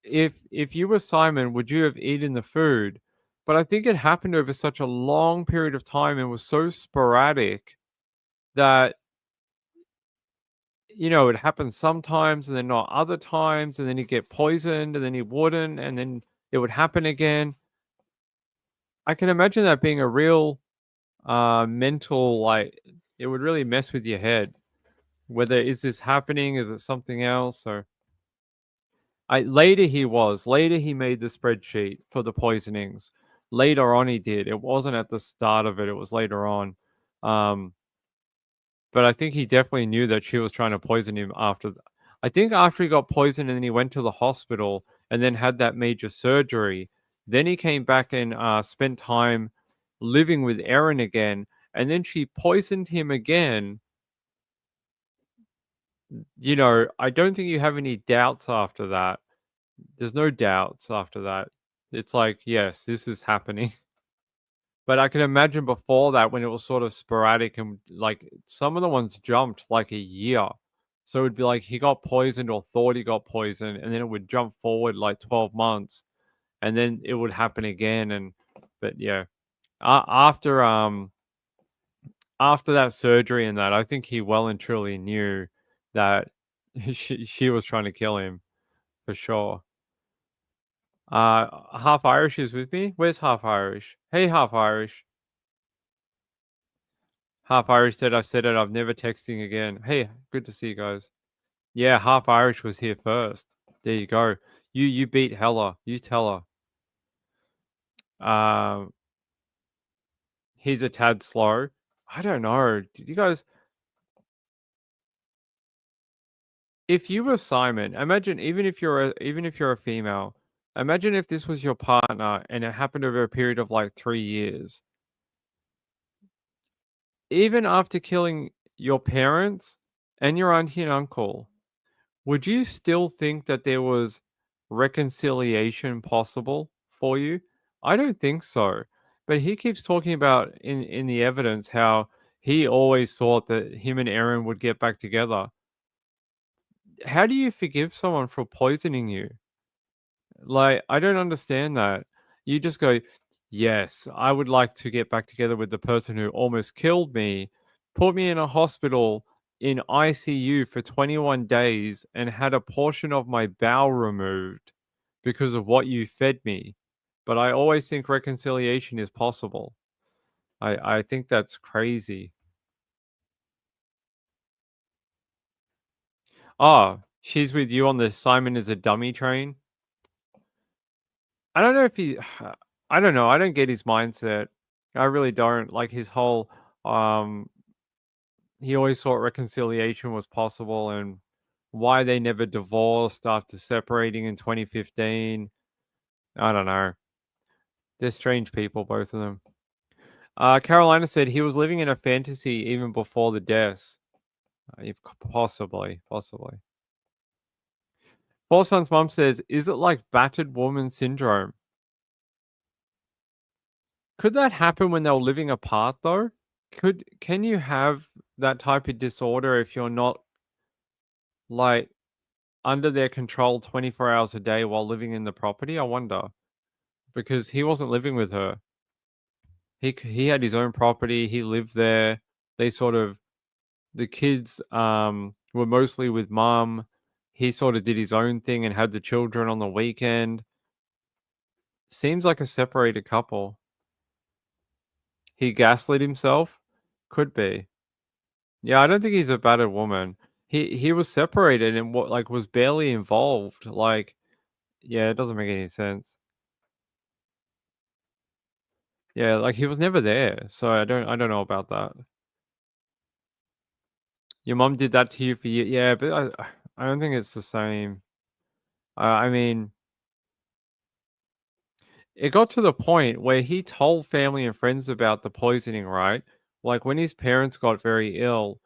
Speaker 2: if you were Simon, would you have eaten the food? But I think it happened over such a long period of time and was so sporadic that it happens sometimes and then not other times, and then he'd get poisoned and then he wouldn't, and then it would happen again. I can imagine that being a real mental, like, it would really mess with your head. Whether is this happening? Is it something else? Or later he made the spreadsheet for the poisonings. Later on he did. It wasn't at the start of it, it was later on. But I think he definitely knew that she was trying to poison him after. I think after he got poisoned and then he went to the hospital and then had that major surgery. Then he came back and spent time living with Erin again. And then she poisoned him again. I don't think you have any doubts after that. There's no doubts after that. It's like, yes, this is happening. But I can imagine before that when it was sort of sporadic and like some of the ones jumped like a year. So it'd be like he got poisoned or thought he got poisoned, and then it would jump forward like 12 months, and then it would happen again. And but yeah, after after that surgery and that, I think he well and truly knew that she was trying to kill him for sure. Half Irish is with me. Where's Half Irish? Hey, Half Irish. Half Irish said, I've said it, I've never texting again. Hey, good to see you guys. Yeah, Half Irish was here first. There you go. You beat Hella. You tell her. He's a tad slow. I don't know. Did you guys if you were Simon, imagine even if you're a female, imagine if this was your partner and it happened over a period of like 3 years. Even after killing your parents and your auntie and uncle, would you still think that there was reconciliation possible for you? I don't think so. But he keeps talking about in the evidence how he always thought that him and Aaron would get back together. How do you forgive someone for poisoning you? Like, I don't understand that. You just go, "Yes, I would like to get back together with the person who almost killed me, put me in a hospital in ICU for 21 days, and had a portion of my bowel removed because of what you fed me. But I always think reconciliation is possible." I think that's crazy. Oh, she's with you on the Simon is a dummy train? I don't know if he I don't know, I don't get his mindset. I really don't. Like his whole um he always thought reconciliation was possible and why they never divorced after separating in 2015. I don't know. They're strange people, both of them. Carolina said he was living in a fantasy even before the deaths. Possibly, possibly. Four Sons' mom says, "Is it like battered woman syndrome? Could that happen when they were living apart, though? Can you have that type of disorder if you're not, like, under their control 24 hours a day while living in the property? I wonder, because he wasn't living with her. He had his own property, he lived there. They sort of the kids, were mostly with mum. He sort of did his own thing and had the children on the weekend. Seems like a separated couple. He gaslit himself? Could be. Yeah, I don't think he's a battered woman. He was separated and what like was barely involved. Like, yeah, it doesn't make any sense. Yeah, like he was never there. So I don't know about that. Your mom did that to you for you. Yeah, but I don't think it's the same. I mean, it got to the point where he told family and friends about the poisoning, right? Like when his parents got very ill,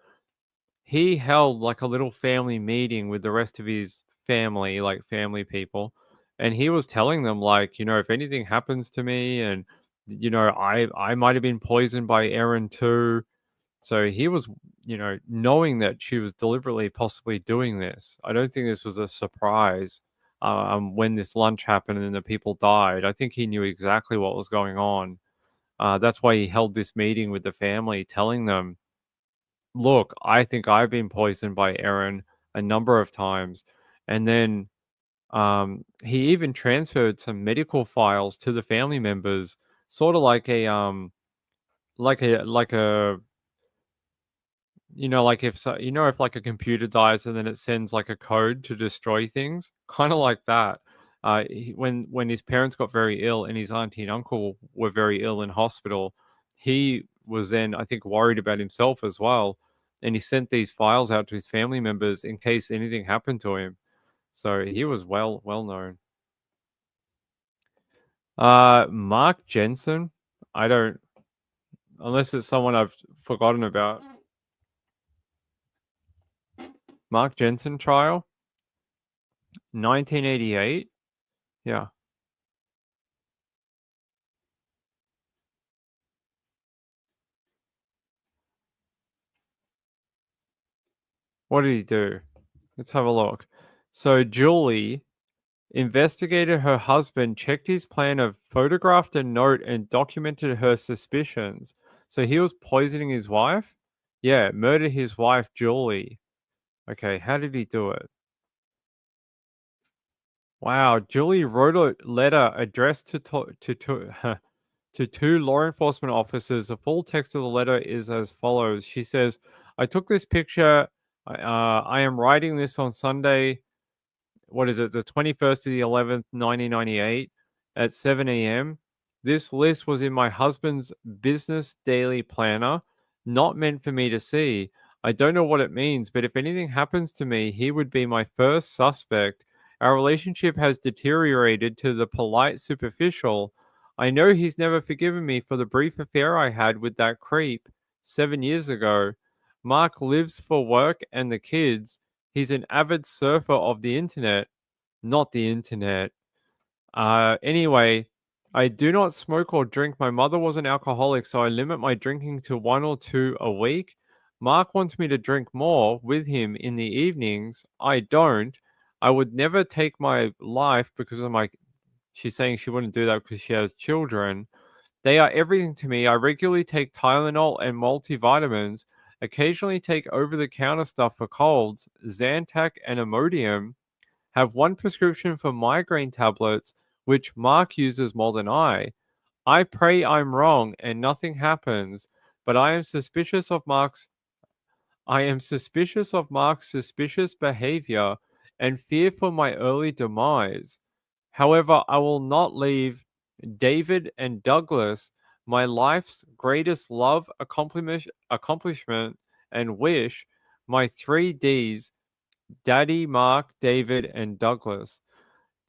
Speaker 2: he held like a little family meeting with the rest of his family, like family people, and he was telling them like, if anything happens to me and I might have been poisoned by Erin too. So he was, knowing that she was deliberately possibly doing this. I don't think this was a surprise when this lunch happened and the people died. I think he knew exactly what was going on. That's why he held this meeting with the family, telling them, look, I think I've been poisoned by Erin a number of times. And then he even transferred some medical files to the family members, sort of like a like if if like a computer dies and then it sends like a code to destroy things, kind of like that. When his parents got very ill and his auntie and uncle were very ill in hospital, he was then I think worried about himself as well, and he sent these files out to his family members in case anything happened to him. So he was well known. Mark Jensen, I don't unless it's someone I've forgotten about. Mark Jensen trial, 1988. Yeah. What did he do? Let's have a look. So Julie investigated her husband, checked his planner, photographed a note, and documented her suspicions. So he was poisoning his wife? Yeah, murdered his wife, Julie. Okay, how did he do it? Wow, Julie wrote a letter addressed to two law enforcement officers. The full text of the letter is as follows. She says, I took this picture. I am writing this on Sunday. What is it? The 21st of the 11th, 1998 at 7 a.m. This list was in my husband's business daily planner, not meant for me to see. I don't know what it means, but if anything happens to me, he would be my first suspect. Our relationship has deteriorated to the polite superficial. I know he's never forgiven me for the brief affair I had with that creep 7 years ago. Mark lives for work and the kids. He's an avid surfer of the internet, not the internet. Anyway, I do not smoke or drink. My mother was an alcoholic, so I limit my drinking to one or two a week. Mark wants me to drink more with him in the evenings. I don't. I would never take my life because of my. She's saying she wouldn't do that because she has children. They are everything to me. I regularly take Tylenol and multivitamins, occasionally take over the counter stuff for colds, Zantac and Imodium, have one prescription for migraine tablets, which Mark uses more than I. I pray I'm wrong and nothing happens, but I am suspicious of Mark's suspicious behavior and fear for my early demise. However, I will not leave David and Douglas, my life's greatest love, accomplishment, and wish, my 3 Ds, Daddy, Mark, David, and Douglas.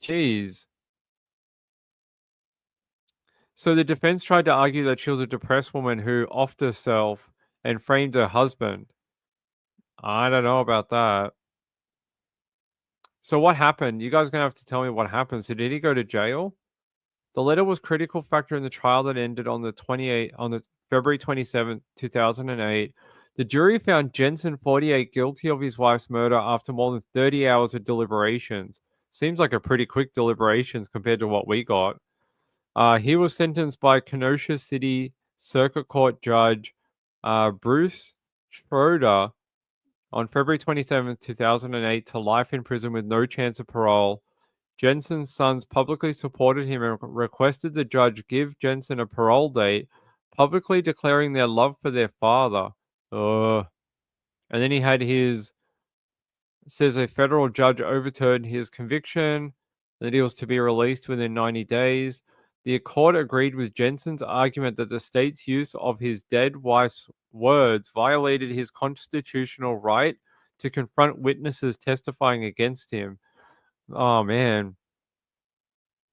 Speaker 2: Jeez. So the defense tried to argue that she was a depressed woman who offed herself and framed her husband. I don't know about that. So what happened? You guys are gonna have to tell me what happened. So did he go to jail? The letter was critical factor in the trial that ended on the February 27th, 2008. The jury found Jensen 48 guilty of his wife's murder after more than 30 hours of deliberations. Seems like a pretty quick deliberations compared to what we got. He was sentenced by Kenosha City Circuit Court Judge Bruce Schroeder on February 27th, 2008 to life in prison with no chance of parole. Jensen's sons publicly supported him and requested the judge give Jensen a parole date, publicly declaring their love for their father. And then he had says a federal judge overturned his conviction, that he was to be released within 90 days. The court agreed with Jensen's argument that the state's use of his dead wife's words violated his constitutional right to confront witnesses testifying against him. Oh, man.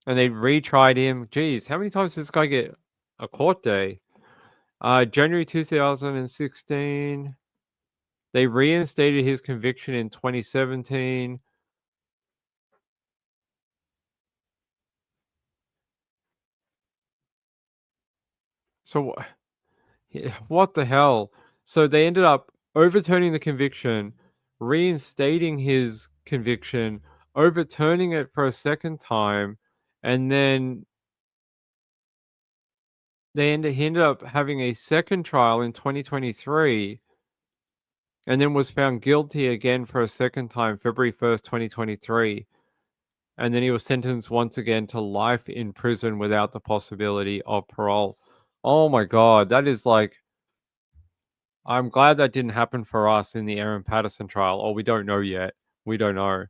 Speaker 2: And they retried him. Geez, how many times does this guy get a court day? January 2016. They reinstated his conviction in 2017. So what the hell? So they ended up overturning the conviction, reinstating his conviction, overturning it for a second time, and then he ended up having a second trial in 2023, and then was found guilty again for a second time, February 1st, 2023. And then he was sentenced once again to life in prison without the possibility of parole. Oh my God, that is like, I'm glad that didn't happen for us in the Aaron Patterson trial. Or we don't know yet. We don't know.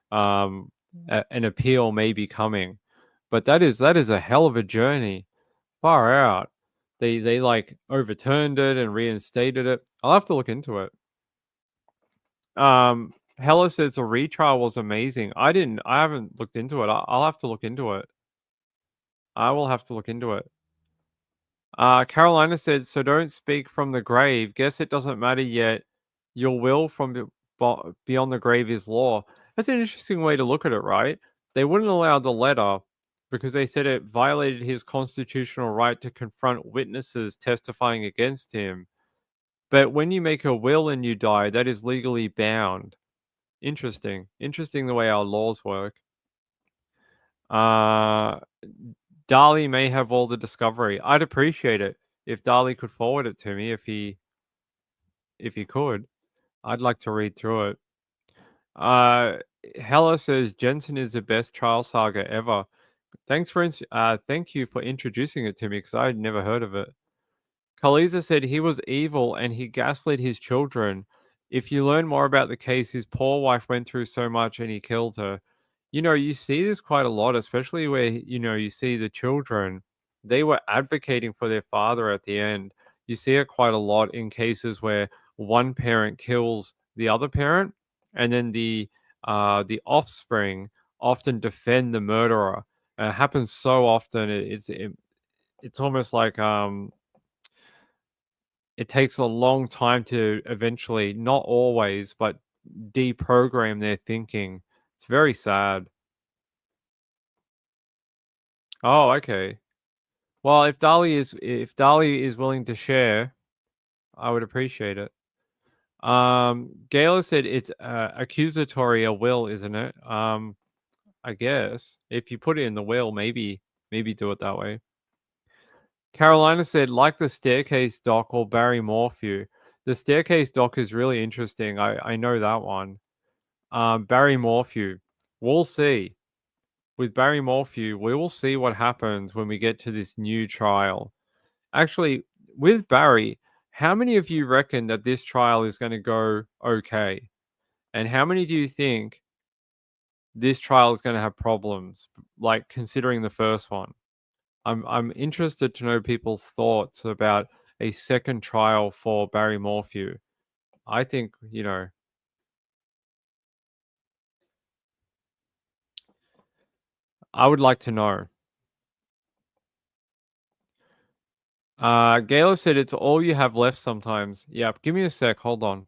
Speaker 2: An appeal may be coming, but that is a hell of a journey. Far out. They like overturned it and reinstated it. I'll have to look into it. Hella says the retrial was amazing. I haven't looked into it. I'll have to look into it. I will have to look into it. Carolina said, so don't speak from the grave. Guess it doesn't matter yet. Your will from beyond the grave is law. That's an interesting way to look at it, right? They wouldn't allow the letter because they said it violated his constitutional right to confront witnesses testifying against him. But when you make a will and you die, that is legally bound. Interesting. Interesting the way our laws work. Uh, Dali may have all the discovery. I'd appreciate it if Dali could forward it to me if he could. I'd like to read through it. Uh, Hella says Jensen is the best trial saga ever. Thank you for introducing it to me because I had never heard of it. Kaliza said he was evil and he gaslit his children. If you learn more about the case, his poor wife went through so much and he killed her. You see this quite a lot, especially where, you see the children, they were advocating for their father at the end. You see it quite a lot in cases where one parent kills the other parent, and then the offspring often defend the murderer. And it happens so often. It's almost like it takes a long time to eventually, not always, but deprogram their thinking. It's very sad. Oh, okay. Well, if Dali is willing to share, I would appreciate it. Gayla said it's accusatory a will, isn't it? I guess if you put it in the will, maybe do it that way. Carolina said, like the staircase doc or Barry Morphew. The staircase doc is really interesting. I know that one. Barry Morphew. We'll see. With Barry Morphew, we will see what happens when we get to this new trial. Actually, with Barry, how many of you reckon that this trial is going to go okay? And how many do you think this trial is going to have problems, like considering the first one? I'm interested to know people's thoughts about a second trial for Barry Morphew. I think, I would like to know. Gayla said it's all you have left sometimes. Yep, give me a sec. Hold on.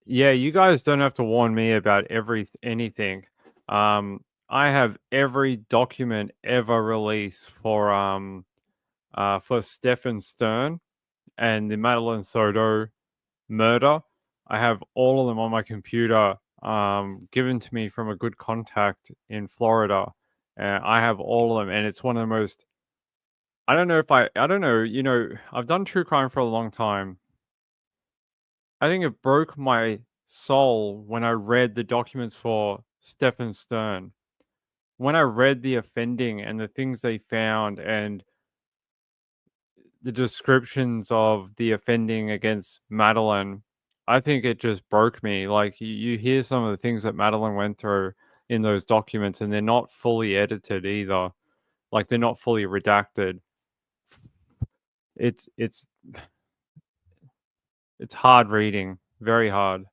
Speaker 2: Yeah, you guys don't have to warn me about anything. I have every document ever released for Stefan Stern and the Madeline Soto murder. I have all of them on my computer, given to me from a good contact in Florida. And I have all of them, and it's one of the most. I don't know if I don't know. I've done true crime for a long time. I think it broke my soul when I read the documents for Stefan Stern. When I read the offending and the things they found and the descriptions of the offending against Madeline, I think it just broke me. Like you hear some of the things that Madeline went through in those documents, and they're not fully edited either. Like they're not fully redacted. It's it's hard reading, very hard.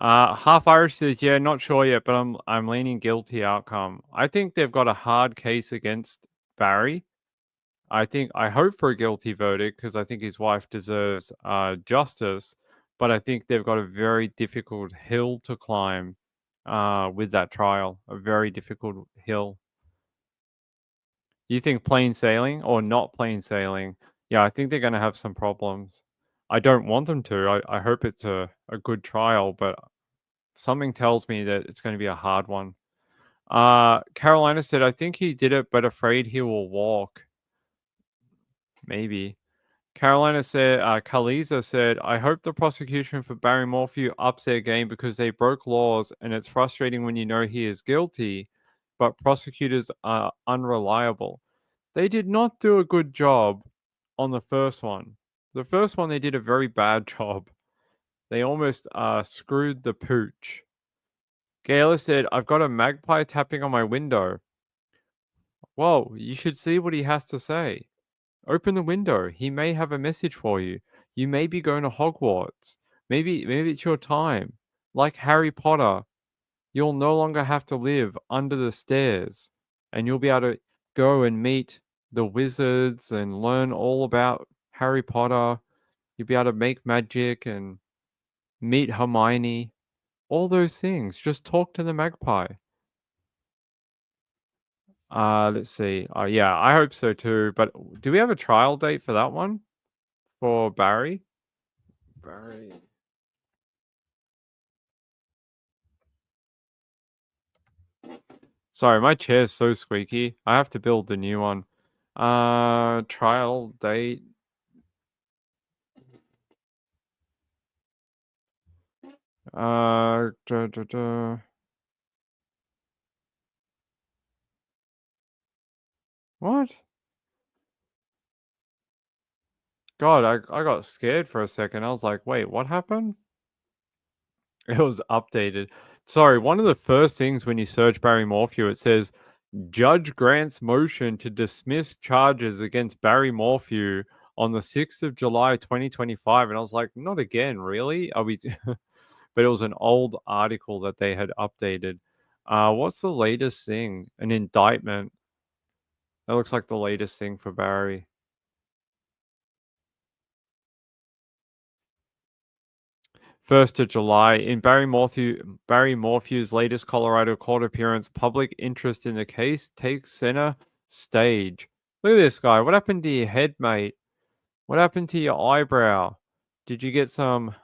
Speaker 2: Half Irish says, yeah, not sure yet, but I'm leaning guilty outcome. I think they've got a hard case against Barry. I hope for a guilty verdict because I think his wife deserves justice, but I think they've got a very difficult hill to climb with that trial. A very difficult hill. You think plain sailing or not plain sailing? Yeah, I think they're going to have some problems. I don't want them to. I hope it's a good trial, but something tells me that it's going to be a hard one. Carolina said, I think he did it, but afraid he will walk. Maybe. Carolina said, Kaliza said, I hope the prosecution for Barry Morphew ups their game because they broke laws and it's frustrating when you know he is guilty, but prosecutors are unreliable. They did not do a good job on the first one. The first one, they did a very bad job. They almost screwed the pooch. Gayla said, I've got a magpie tapping on my window. Whoa, you should see what he has to say. Open the window. He may have a message for you. You may be going to Hogwarts. Maybe it's your time. Like Harry Potter, you'll no longer have to live under the stairs, and you'll be able to go and meet the wizards and learn all about Harry Potter. You'll be able to make magic and meet Hermione. All those things. Just talk to the magpie. Let's see. Yeah, I hope so too. But do we have a trial date for that one? For Barry? Barry. Sorry, my chair's so squeaky. I have to build the new one. Trial date. Da, da, da. What? God, I got scared for a second. I was like, wait, what happened? It was updated. Sorry, one of the first things when you search Barry Morphew, it says Judge grants motion to dismiss charges against Barry Morphew on the 6th of July 2025. And I was like, not again, really? Are we but it was an old article that they had updated. What's the latest thing? An indictment. That looks like the latest thing for Barry. 1st of July, in Barry Morphew's latest Colorado court appearance, public interest in the case takes center stage. Look at this guy. What happened to your head, mate? What happened to your eyebrow? Did you get some?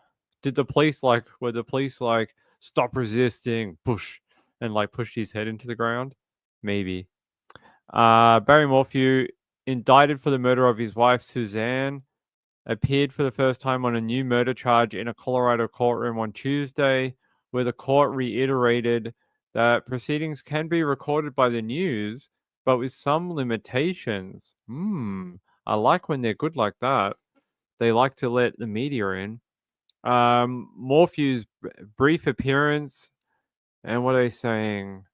Speaker 2: Did the police were the police like stop resisting, push, and like push his head into the ground? Maybe. Barry Morphew, indicted for the murder of his wife Suzanne, appeared for the first time on a new murder charge in a Colorado courtroom on Tuesday, where the court reiterated that proceedings can be recorded by the news, but with some limitations. I like when they're good like that. They like to let the media in. Morphew's brief appearance, and what are they saying?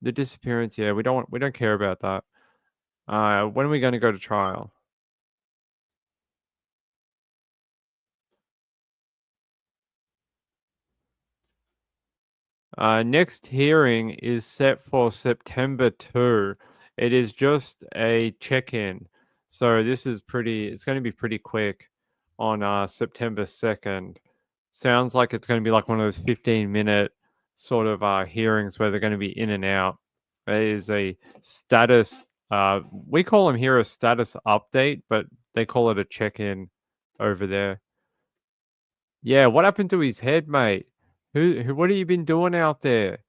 Speaker 2: The disappearance. Yeah, we don't care about that. When are we going to go to trial? Next hearing is set for September 2. It is just a check-in. So this is it's going to be pretty quick on September 2nd. Sounds like it's going to be like one of those 15-minute sort of hearings where they're going to be in and out. It is a status, we call them here a status update, but they call it a check-in over there. Yeah, what happened to his head, mate? What have you been doing out there?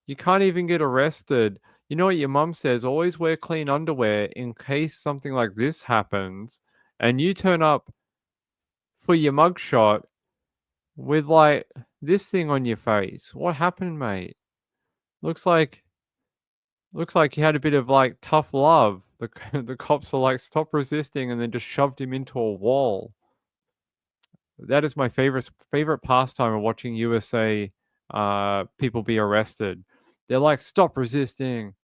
Speaker 2: You can't even get arrested. You know what your mum says? Always wear clean underwear in case something like this happens. And you turn up for your mugshot with like this thing on your face. What happened, mate? Looks like you had a bit of like tough love. The cops are like, stop resisting, and then just shoved him into a wall. That is my favorite pastime of watching USA people be arrested. They're like, stop resisting.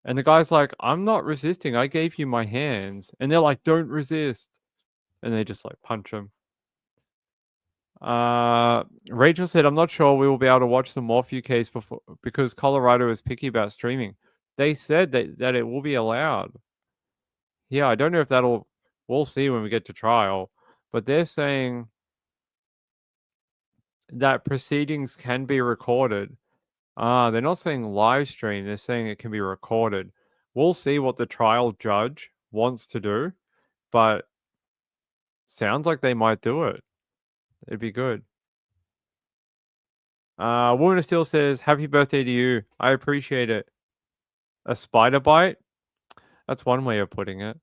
Speaker 2: And the guy's like, I'm not resisting. I gave you my hands. And they're like, don't resist. And they just like punch him. Rachel said, I'm not sure we will be able to watch the Morphew case because Colorado is picky about streaming. They said that it will be allowed. Yeah, I don't know if we'll see when we get to trial. But they're saying that proceedings can be recorded. They're not saying live stream, they're saying it can be recorded. We'll see what the trial judge wants to do, but sounds like they might do it. It'd be good. Woman of Steel says, happy birthday to you. I appreciate it. A spider bite? That's one way of putting it.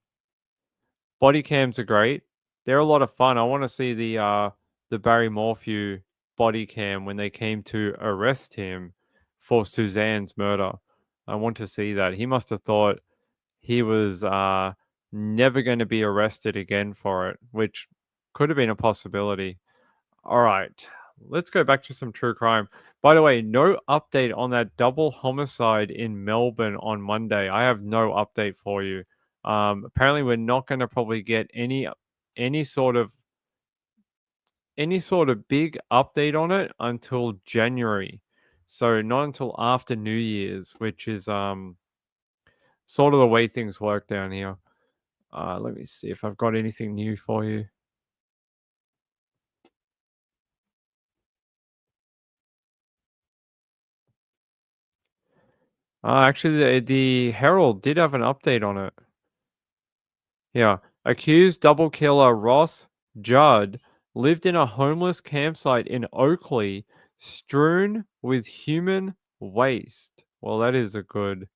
Speaker 2: Body cams are great. They're a lot of fun. I want to see the Barry Morphew body cam when they came to arrest him for Suzanne's murder. I want to see that. He must have thought he was never going to be arrested again for it, which could have been a possibility. All right, let's go back to some true crime. By the way, no update on that double homicide in Melbourne on Monday. I have no update for you. Apparently, we're not going to probably get any sort of big update on it until January. So not until after New Year's, which is sort of the way things work down here. Let me see if I've got anything new for you. Actually, the Herald did have an update on it. Yeah. Accused double killer Ross Judd lived in a homeless campsite in Oakley, strewn with human waste. Well, that is a good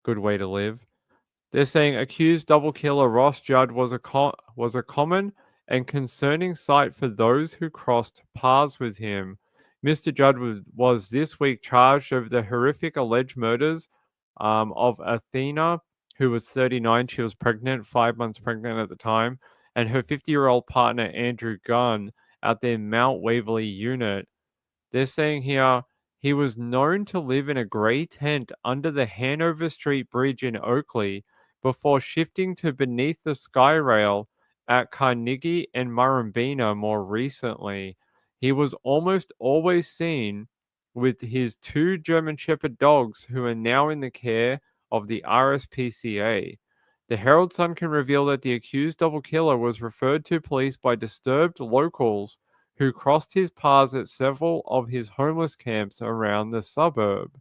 Speaker 2: way to live. They're saying accused double killer Ross Judd was a common and concerning sight for those who crossed paths with him. Mr. Judd was this week charged over the horrific alleged murders of Athena, who was 39. She was pregnant, 5 months pregnant at the time, and her 50-year-old partner, Andrew Gunn, at their Mount Waverley unit. They're saying here he was known to live in a grey tent under the Hanover Street Bridge in Oakley before shifting to beneath the sky rail at Carnegie and Murrumbeena more recently. He was almost always seen with his two German Shepherd dogs who are now in the care of the RSPCA. The Herald Sun can reveal that the accused double killer was referred to police by disturbed locals who crossed his paths at several of his homeless camps around the suburb.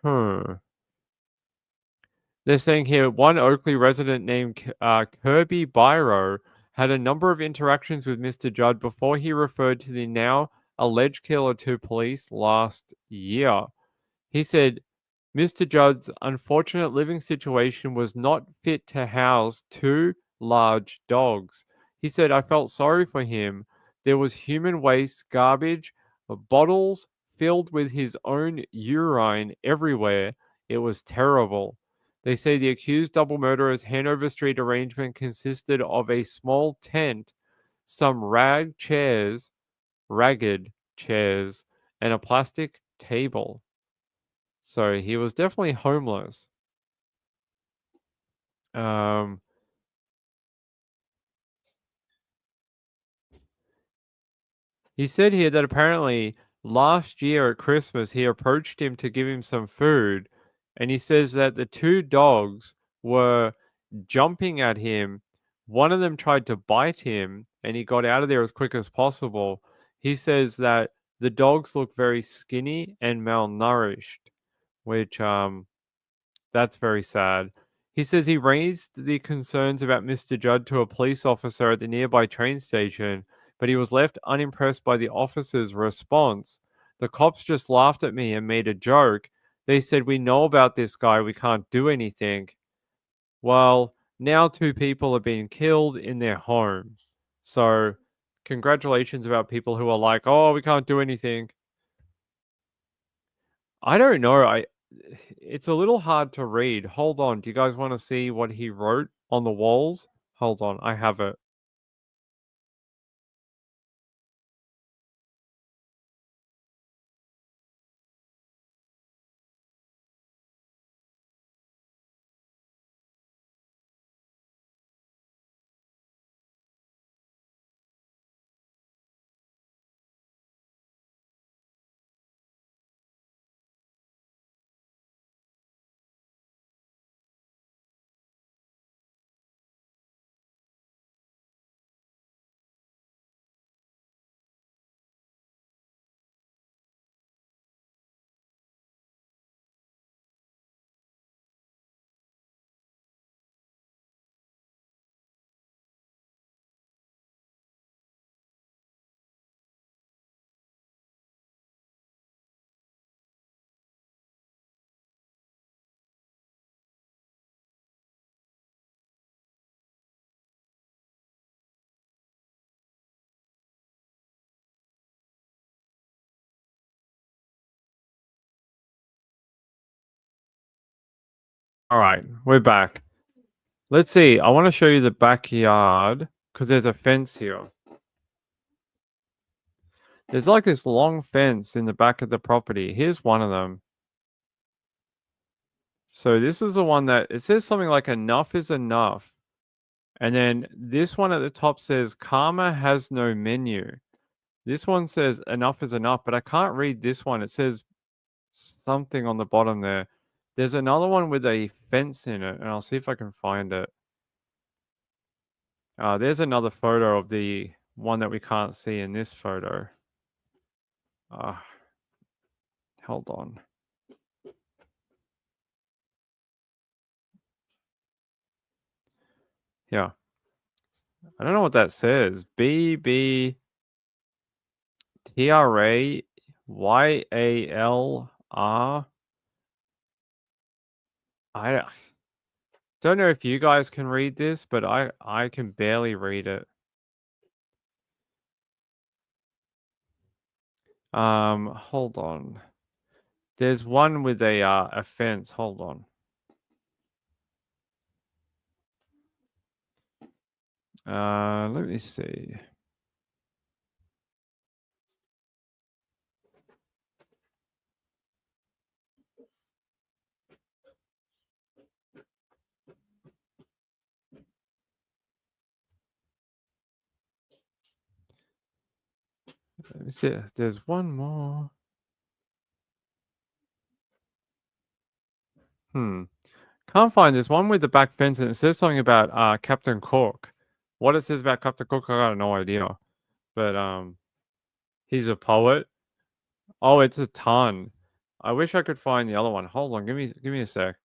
Speaker 2: Hmm. They're saying here one Oakley resident named Kirby Byro had a number of interactions with Mr. Judd before he referred to the now alleged killer to police last year. He said Mr. Judd's unfortunate living situation was not fit to house two large dogs. He said, I felt sorry for him. There was human waste, garbage, bottles filled with his own urine everywhere. It was terrible. They say the accused double murderer's Hanover Street arrangement consisted of a small tent, some ragged chairs, and a plastic table. So he was definitely homeless. Um, he said here that apparently last year at Christmas he approached him to give him some food, and he says that the two dogs were jumping at him. One of them tried to bite him, and he got out of there as quick as possible. He says that the dogs look very skinny and malnourished, which that's very sad. He says he raised the concerns about Mr. Judd to a police officer at the nearby train station, but he was left unimpressed by the officer's response. The cops just laughed at me and made a joke. They said, we know about this guy, we can't do anything. Well, now two people are being killed in their home. So, congratulations about people who are like, oh, we can't do anything. I don't know. It's a little hard to read. Hold on. Do you guys want to see what he wrote on the walls? Hold on. I have it. All right. We're back. Let's see. I want to show you the backyard because there's a fence here. There's like this long fence in the back of the property. Here's one of them. So this is the one that it says something like enough is enough. And then this one at the top says karma has no menu. This one says enough is enough, but I can't read this one. It says something on the bottom there. There's another one with a fence in it, and I'll see if I can find it. There's another photo of the one that we can't see in this photo. Hold on. Yeah. I don't know what that says. BB TRAYALR. I don't know if you guys can read this, but I can barely read it. Hold on. There's one with a fence. Hold on. Let me see. Let me see. There's one more. Can't find this one with the back fence, and it says something about Captain Cork. What it says about Captain Cork, I got no idea. But he's a poet. Oh, it's a ton. I wish I could find the other one. Hold on, give me a sec.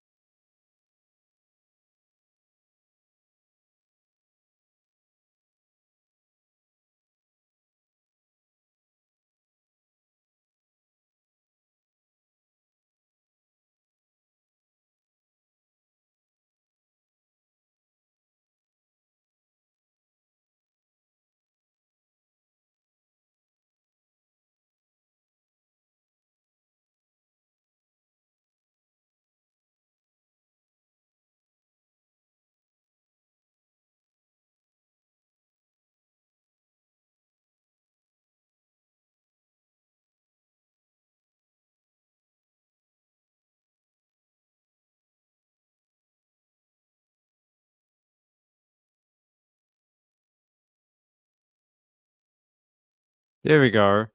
Speaker 2: There we go.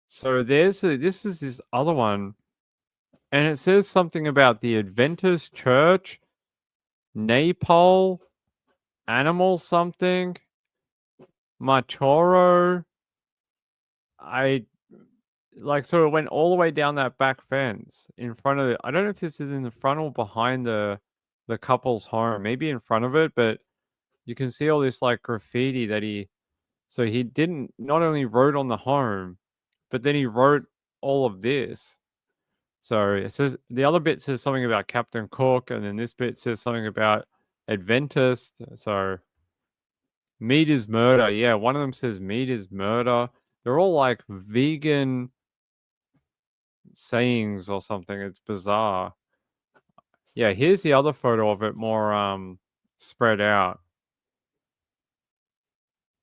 Speaker 2: So this is this other one, and it says something about the Adventist Church, Napole, Animal something, Machoro. So it went all the way down that back fence in front of it. I don't know if this is in the front or behind the couple's home. Maybe in front of it, but you can see all this like graffiti that he didn't not only wrote on the home, but then he wrote all of this. So it says the other bit says something about Captain Cook, and then this bit says something about Adventist. So meat is murder. Yeah, one of them says meat is murder. They're all like vegan sayings or something. It's bizarre. Yeah, here's the other photo of it more spread out.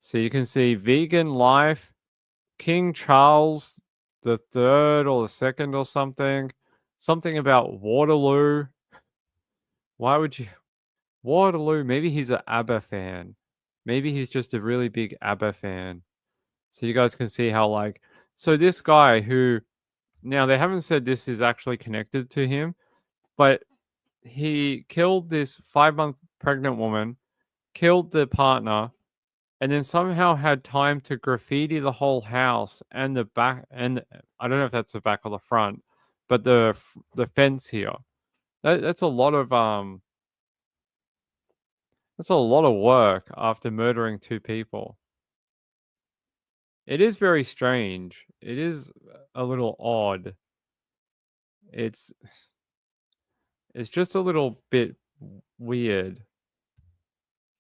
Speaker 2: So you can see vegan life, King Charles the third or the second or something. Something about Waterloo. Why would you Waterloo? Maybe he's an ABBA fan. Maybe he's just a really big ABBA fan. So you guys can see how so this guy who now they haven't said this is actually connected to him, but he killed this 5-month pregnant woman, killed the partner, and then somehow had time to graffiti the whole house and the back, and I don't know if that's the back or the front, but the fence here. That's a lot of that's a lot of work after murdering 2 people. It is very strange. It is a little odd. It's just a little bit weird.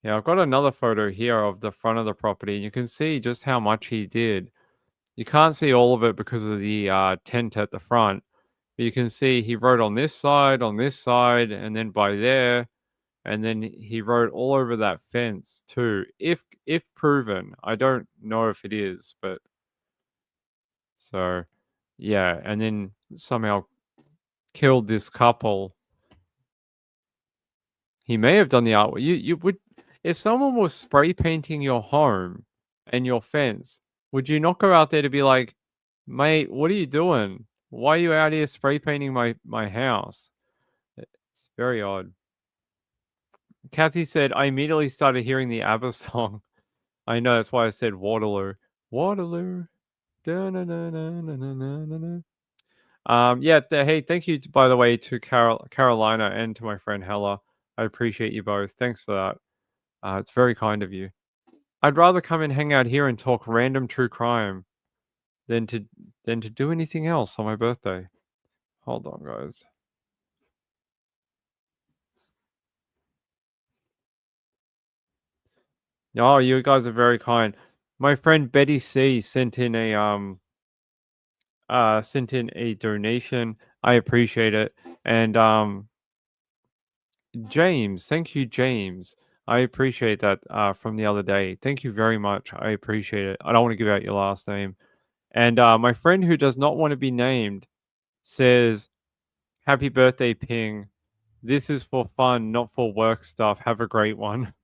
Speaker 2: Yeah, I've got another photo here of the front of the property, and you can see just how much he did. You can't see all of it because of the tent at the front, but you can see he wrote on this side, and then by there, And then he wrote all over that fence too. If proven, I don't know if it is, but so yeah, and then somehow killed this couple. He may have done the artwork. You would, if someone was spray painting your home and your fence, would you not go out there to be like, mate, what are you doing? Why are you out here spray painting my house? It's very odd. Kathy said, I immediately started hearing the ABBA song. I know, that's why I said Waterloo. Waterloo. Da-na-na-na-na-na-na-na. Yeah, hey, thank you, by the way, to Carolina and to my friend Hella. I appreciate you both. Thanks for that. It's very kind of you. I'd rather come and hang out here and talk random true crime than to do anything else on my birthday. Hold on, guys. Oh, you guys are very kind. My friend Betty C sent in a donation. I appreciate it. And James, thank you, James. I appreciate that from the other day. Thank you very much. I appreciate it. I don't want to give out your last name. And my friend who does not want to be named says, Happy birthday, Ping. This is for fun, not for work stuff. Have a great one.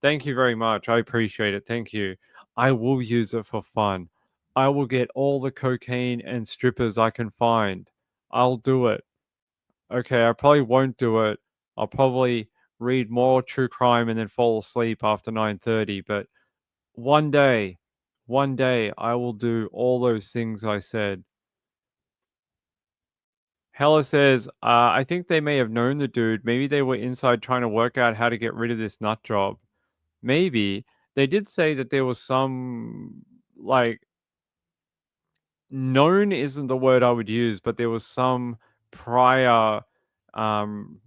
Speaker 2: Thank you very much. I appreciate it. Thank you. I will use it for fun. I will get all the cocaine and strippers I can find. I'll do it. Okay, I probably won't do it. I'll probably read more true crime and then fall asleep after 9:30, but one day I will do all those things I said. Hella says, I think they may have known the dude. Maybe they were inside trying to work out how to get rid of this nut job. Maybe. They did say that there was some, like, known isn't the word I would use, but there was some prior um,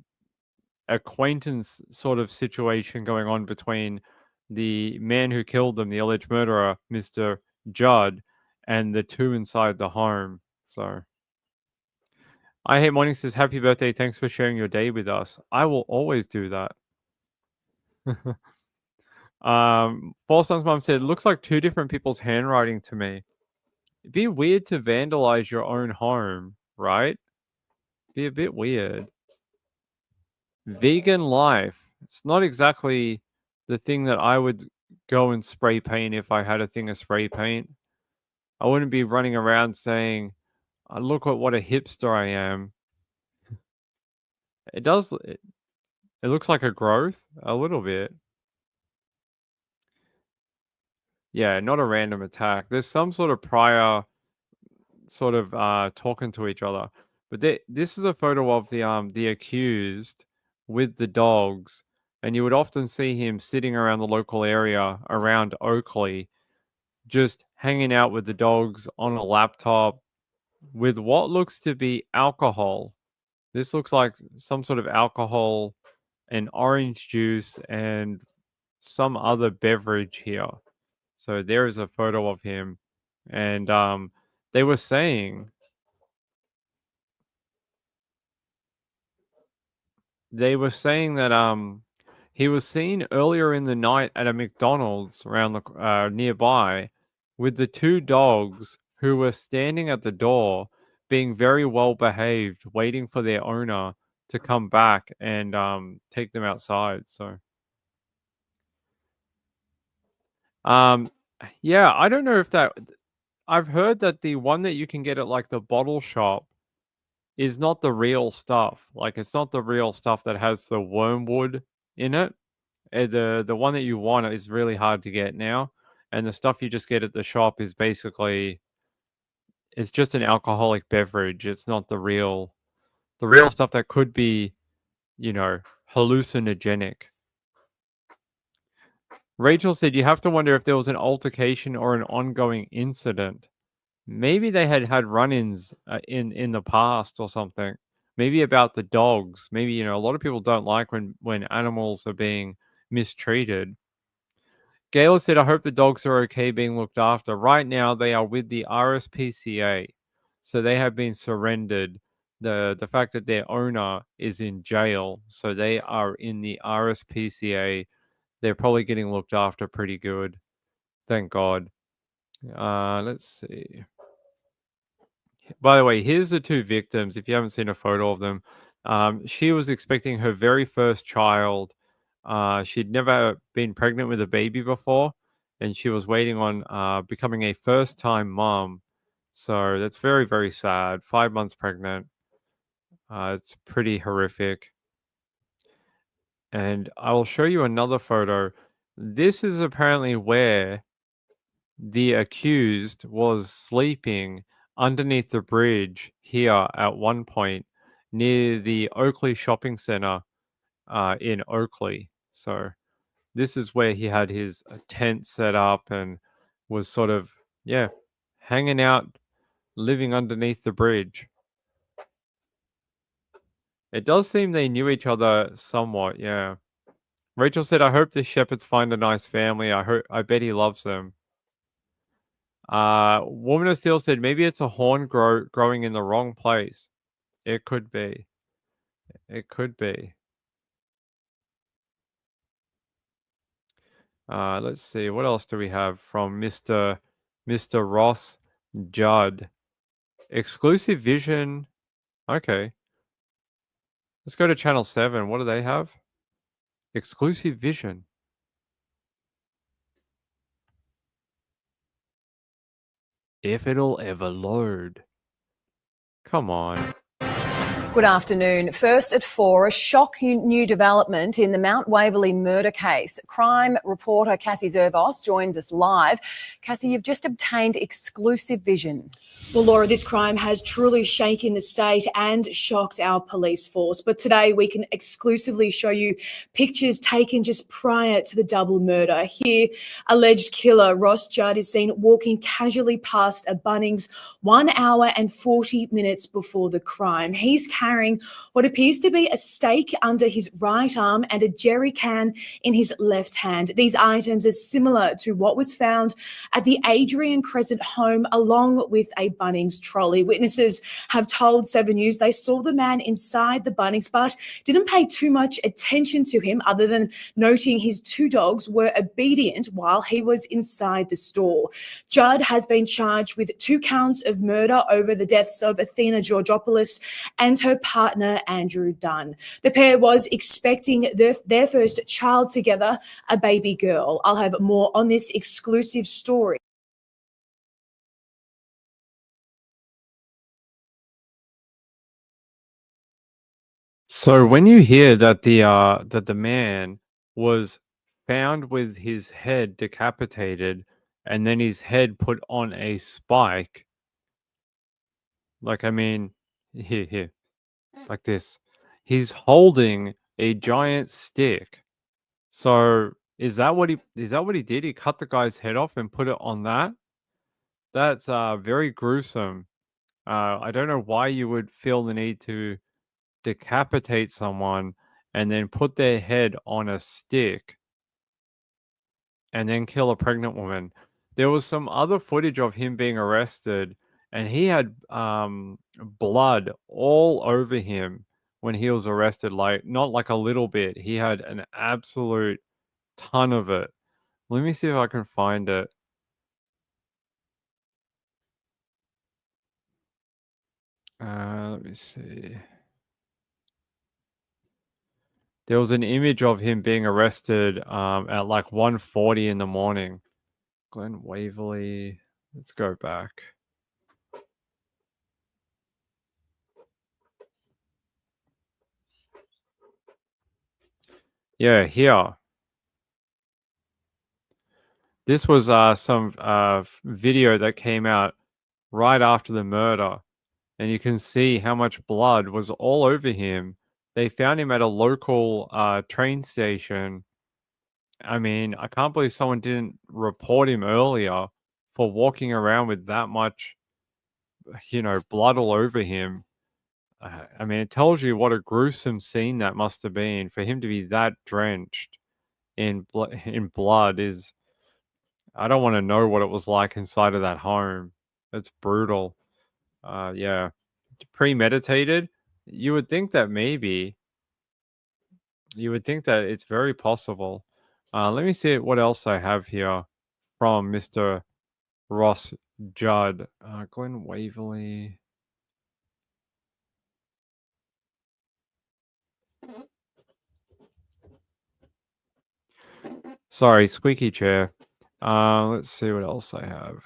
Speaker 2: acquaintance sort of situation going on between the man who killed them, the alleged murderer, Mr. Judd, and the two inside the home. So, I Hate Morning says, Happy birthday. Thanks for sharing your day with us. I will always do that. Four Sons Mom said, looks like two different people's handwriting to me. It'd be weird to vandalize your own home, right? Be a bit weird. Vegan life. It's not exactly the thing that I would go and spray paint if I had a thing of spray paint. I wouldn't be running around saying, look at what a hipster I am. It does, it looks like a growth, a little bit. Yeah, not a random attack. There's some sort of prior sort of talking to each other. But this is a photo of the accused with the dogs, and you would often see him sitting around the local area around Oakley, just hanging out with the dogs on a laptop with what looks to be alcohol. This looks like some sort of alcohol and orange juice and some other beverage here. So there is a photo of him, and they were saying that he was seen earlier in the night at a McDonald's around the nearby with the two dogs who were standing at the door, being very well behaved, waiting for their owner to come back and take them outside. So, yeah, I don't know if that. I've heard that the one that you can get at like the bottle shop is not the real stuff. Like it's not the real stuff that has the wormwood in it. The one that you want is really hard to get now, and the stuff you just get at the shop is basically it's just an alcoholic beverage. It's not the real stuff that could be, you know, hallucinogenic. Rachel said you have to wonder if there was an altercation or an ongoing incident. Maybe they had run-ins in the past or something. Maybe about the dogs. Maybe, you know, a lot of people don't like when animals are being mistreated. Gail said, I hope the dogs are okay being looked after. Right now, they are with the RSPCA. So they have been surrendered. the fact that their owner is in jail, so they are in the RSPCA. They're probably getting looked after pretty good. Thank God. Let's see. By the way, here's the two victims. If you haven't seen a photo of them, she was expecting her very first child. She'd never been pregnant with a baby before, and she was waiting on becoming a first-time mom. So that's very, very sad. 5 months pregnant. It's pretty horrific. And I will show you another photo. This is apparently where the accused was sleeping underneath the bridge here at one point near the Oakley Shopping Center in Oakley. So this is where he had his tent set up and was sort of, yeah, hanging out, living underneath the bridge. It does seem they knew each other somewhat, yeah. Rachel said, I hope the shepherds find a nice family. I bet he loves them. Woman of Steel said, maybe it's a horn growing in the wrong place. It could be. It could be. Let's see. What else do we have from Mr. Ross Judd? Exclusive Vision. Okay. Let's go to Channel 7. What do they have? Exclusive Vision. If it'll ever load. Come on.
Speaker 3: Good afternoon. First at 4, a shocking new development in the Mount Waverley murder case. Crime reporter Cassie Zervos joins us live. Cassie, you've just obtained exclusive vision.
Speaker 4: Well, Laura, this crime has truly shaken the state and shocked our police force. But today we can exclusively show you pictures taken just prior to the double murder. Here, alleged killer Ross Judd is seen walking casually past a Bunnings 1 hour and 40 minutes before the crime. He's carrying what appears to be a stake under his right arm and a jerry can in his left hand. These items are similar to what was found at the Adrian Crescent home, along with a Bunnings trolley. Witnesses have told 7 News they saw the man inside the Bunnings but didn't pay too much attention to him other than noting his 2 dogs were obedient while he was inside the store. Judd has been charged with 2 counts of murder over the deaths of Athena Georgopoulos and her partner Andrew Dunn. The pair was expecting their first child together, a baby girl. I'll have more on this exclusive story.
Speaker 2: So when you hear that the man was found with his head decapitated and then his head put on a spike, like, I mean, here, like this, he's holding a giant stick. So is that what he did? He cut the guy's head off and put it on that? That's very gruesome. I don't know why you would feel the need to decapitate someone and then put their head on a stick and then kill a pregnant woman. There was some other footage of him being arrested and he had blood all over him when he was arrested, like not like a little bit. He had an absolute ton of it. Let me see if I can find it. Let me see. There was an image of him being arrested at like 1:40 in the morning. Glen Waverley. Let's go back. Yeah, here. This was some video that came out right after the murder. And you can see how much blood was all over him. They found him at a local train station. I mean, I can't believe someone didn't report him earlier for walking around with that much, blood all over him. I mean, it tells you what a gruesome scene that must have been for him to be that drenched in blood. Is I don't want to know what it was like inside of that home. It's brutal. Yeah, premeditated. You would think that maybe. You would think that it's very possible. Let me see what else I have here from Mr. Ross Judd. Glenn Waverley. Sorry, squeaky chair. Let's see what else I have.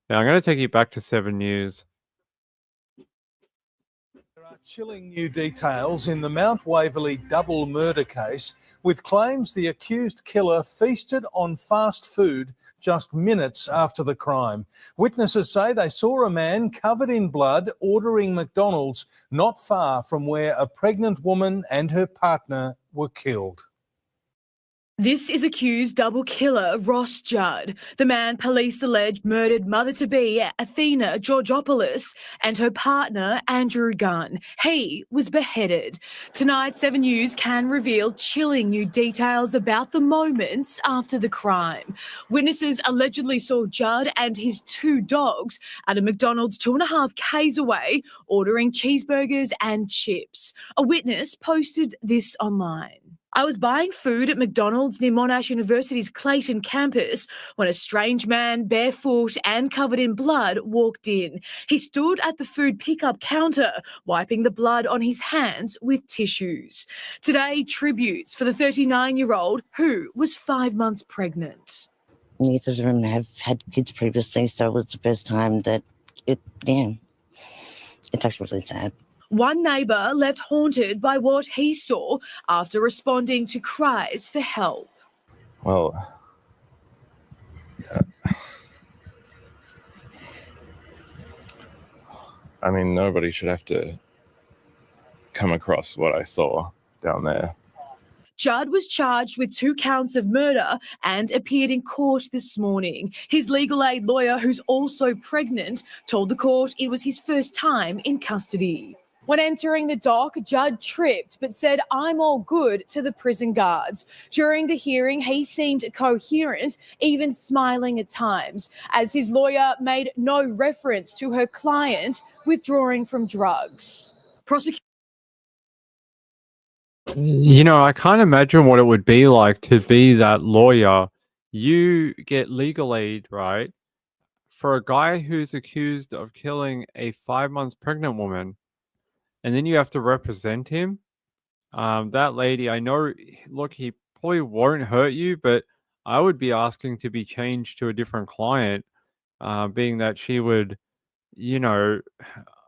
Speaker 2: Yeah, I'm going to take you back to 7 News.
Speaker 5: There are chilling new details in the Mount Waverley double murder case, with claims the accused killer feasted on fast food just minutes after the crime. Witnesses say they saw a man covered in blood ordering McDonald's not far from where a pregnant woman and her partner were killed.
Speaker 4: This is accused double killer Ross Judd, the man police allege murdered mother-to-be Athena Georgopoulos and her partner Andrew Gunn. He was beheaded. Tonight, 7 News can reveal chilling new details about the moments after the crime. Witnesses allegedly saw Judd and his 2 dogs at a McDonald's 2.5 k's away ordering cheeseburgers and chips. A witness posted this online. I was buying food at McDonald's near Monash University's Clayton campus when a strange man, barefoot and covered in blood, walked in. He stood at the food pickup counter, wiping the blood on his hands with tissues. Today, tributes for the 39-year-old who was 5 months pregnant.
Speaker 6: Neither of them have had kids previously, so it was the first time that it's actually really sad.
Speaker 4: One neighbour left haunted by what he saw after responding to cries for help.
Speaker 7: Well, I mean, nobody should have to come across what I saw down there.
Speaker 4: Judd was charged with 2 counts of murder and appeared in court this morning. His legal aid lawyer, who's also pregnant, told the court it was his first time in custody. When entering the dock, Judd tripped but said, "I'm all good," to the prison guards. During the hearing, he seemed coherent, even smiling at times, as his lawyer made no reference to her client withdrawing from drugs.
Speaker 2: You know, I can't imagine what it would be like to be that lawyer. You get legal aid, right, for a guy who's accused of killing a 5 months pregnant woman, and then you have to represent him. That lady, I know, look, he probably won't hurt you, but I would be asking to be changed to a different client, being that she would, you know,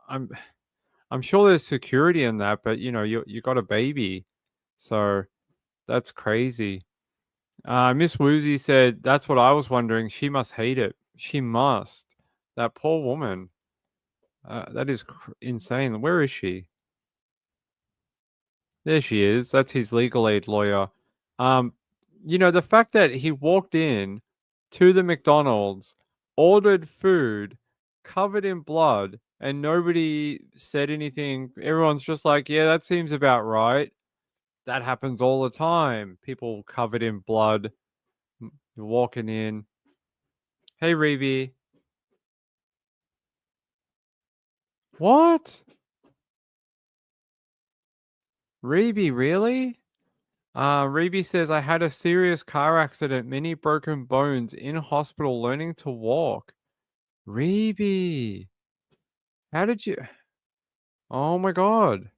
Speaker 2: I'm sure there's security in that, but you know, you got a baby, so that's crazy. Miss Woozy said that's what I was wondering. She must hate it. She must. That poor woman. That is insane. Where is she? There she is. That's his legal aid lawyer. You know, the fact that he walked in to the McDonald's, ordered food, covered in blood, and nobody said anything. Everyone's just like, yeah, that seems about right. That happens all the time. People covered in blood, walking in. Hey, Reby. What? Reby, really? Reby says, I had a serious car accident, many broken bones, in hospital, learning to walk. Reby. How did you... Oh my god.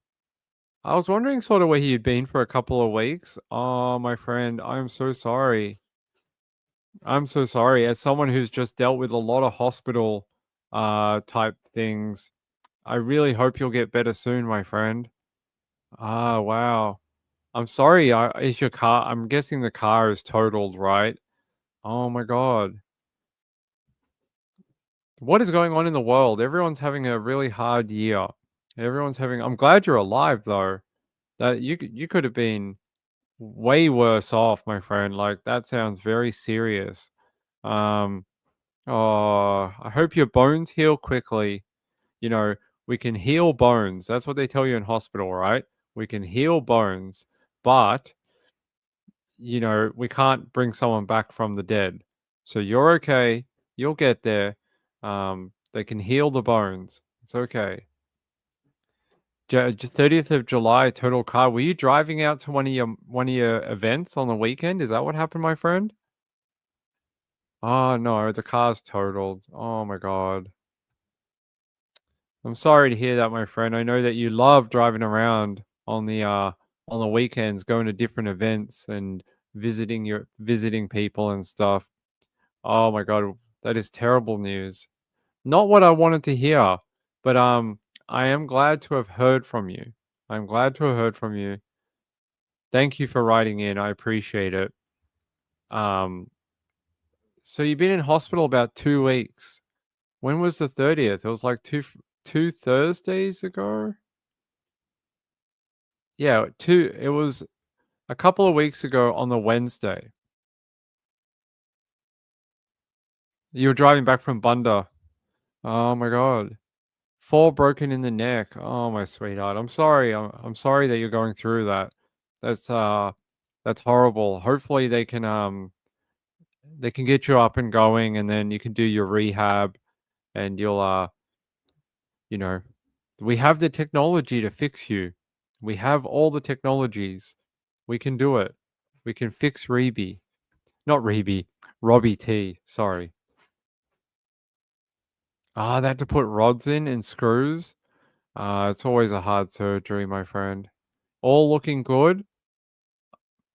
Speaker 2: I was wondering sort of where he had been for a couple of weeks. Oh, my friend, I'm so sorry. I'm so sorry. As someone who's just dealt with a lot of hospital type things, I really hope you'll get better soon, my friend. Ah, wow. I'm sorry. Is your car... I'm guessing the car is totaled, right? Oh my god. What is going on in the world? Everyone's having a really hard year. Everyone's having... I'm glad you're alive, though. That you could have been way worse off, my friend. Like, that sounds very serious. Oh, I hope your bones heal quickly. You know, we can heal bones. That's what they tell you in hospital, right? We can heal bones, but, you know, we can't bring someone back from the dead. So you're okay. You'll get there. They can heal the bones. It's okay. 30th of July, total car. Were you driving out to one of your events on the weekend? Is that what happened, my friend? Oh no, the car's totaled. Oh my god. I'm sorry to hear that, my friend. I know that you love driving around on the weekends, going to different events and visiting people and stuff. Oh my god, that is terrible news. Not what I wanted to hear, but I am glad to have heard from you. I'm glad to have heard from you. Thank you for writing in. I appreciate it. Um, so you've been in hospital about 2 weeks. When was the 30th? It was like two Thursdays ago. Yeah, two. It was a couple of weeks ago on the Wednesday. You were driving back from Bunda. Oh my god. Fall broken in the neck. Oh my sweetheart. I'm sorry. I'm sorry that you're going through that. That's horrible. Hopefully they can get you up and going, and then you can do your rehab, and you'll you know, we have the technology to fix you. We have all the technologies. We can do it. We can fix Reby. Not Reby, Robbie T. Sorry. They had to put rods in and screws. It's always a hard surgery, my friend. All looking good.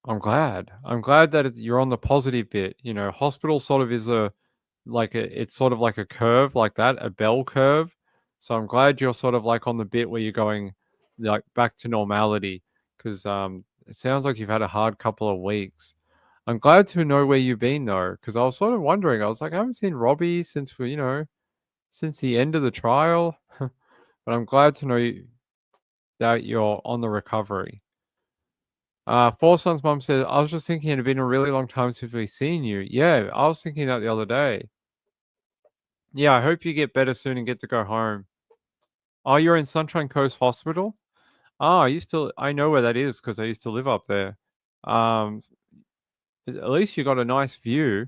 Speaker 2: I'm glad. I'm glad that you're on the positive bit. You know, hospital sort of is it's sort of like a curve like that, a bell curve. So I'm glad you're sort of like on the bit where you're going like back to normality, because it sounds like you've had a hard couple of weeks. I'm glad to know where you've been though, because I was sort of wondering. I was like, I haven't seen Robbie since the end of the trial, but I'm glad to know that you're on the recovery. Four Sons mum said, I was just thinking it had been a really long time since we've seen you. Yeah, I was thinking that the other day. Yeah, I hope you get better soon and get to go home. Oh, you're in Sunshine Coast Hospital? Oh, I know where that is because I used to live up there. At least you got a nice view.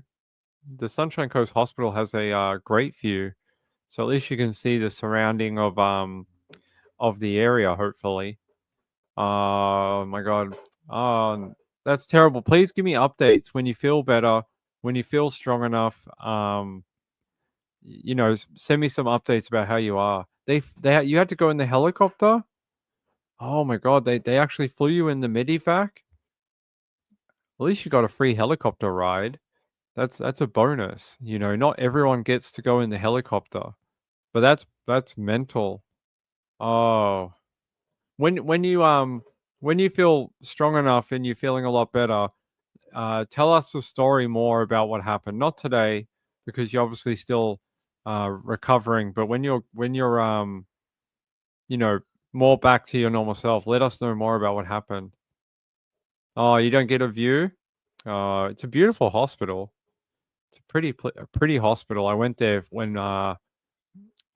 Speaker 2: The Sunshine Coast Hospital has a great view. So at least you can see the surrounding of the area, hopefully. Oh my god. Oh, that's terrible. Please give me updates when you feel better, when you feel strong enough. Send me some updates about how you are. You had to go in the helicopter? Oh my god, they actually flew you in the Medivac? At least you got a free helicopter ride. That's a bonus. You know, not everyone gets to go in the helicopter. But that's mental. Oh. When you feel strong enough and you're feeling a lot better, tell us the story more about what happened. Not today, because you're obviously still recovering. But when you're more back to your normal self, let us know more about what happened. Oh, you don't get a view? It's a beautiful hospital. It's a pretty hospital. I went there when I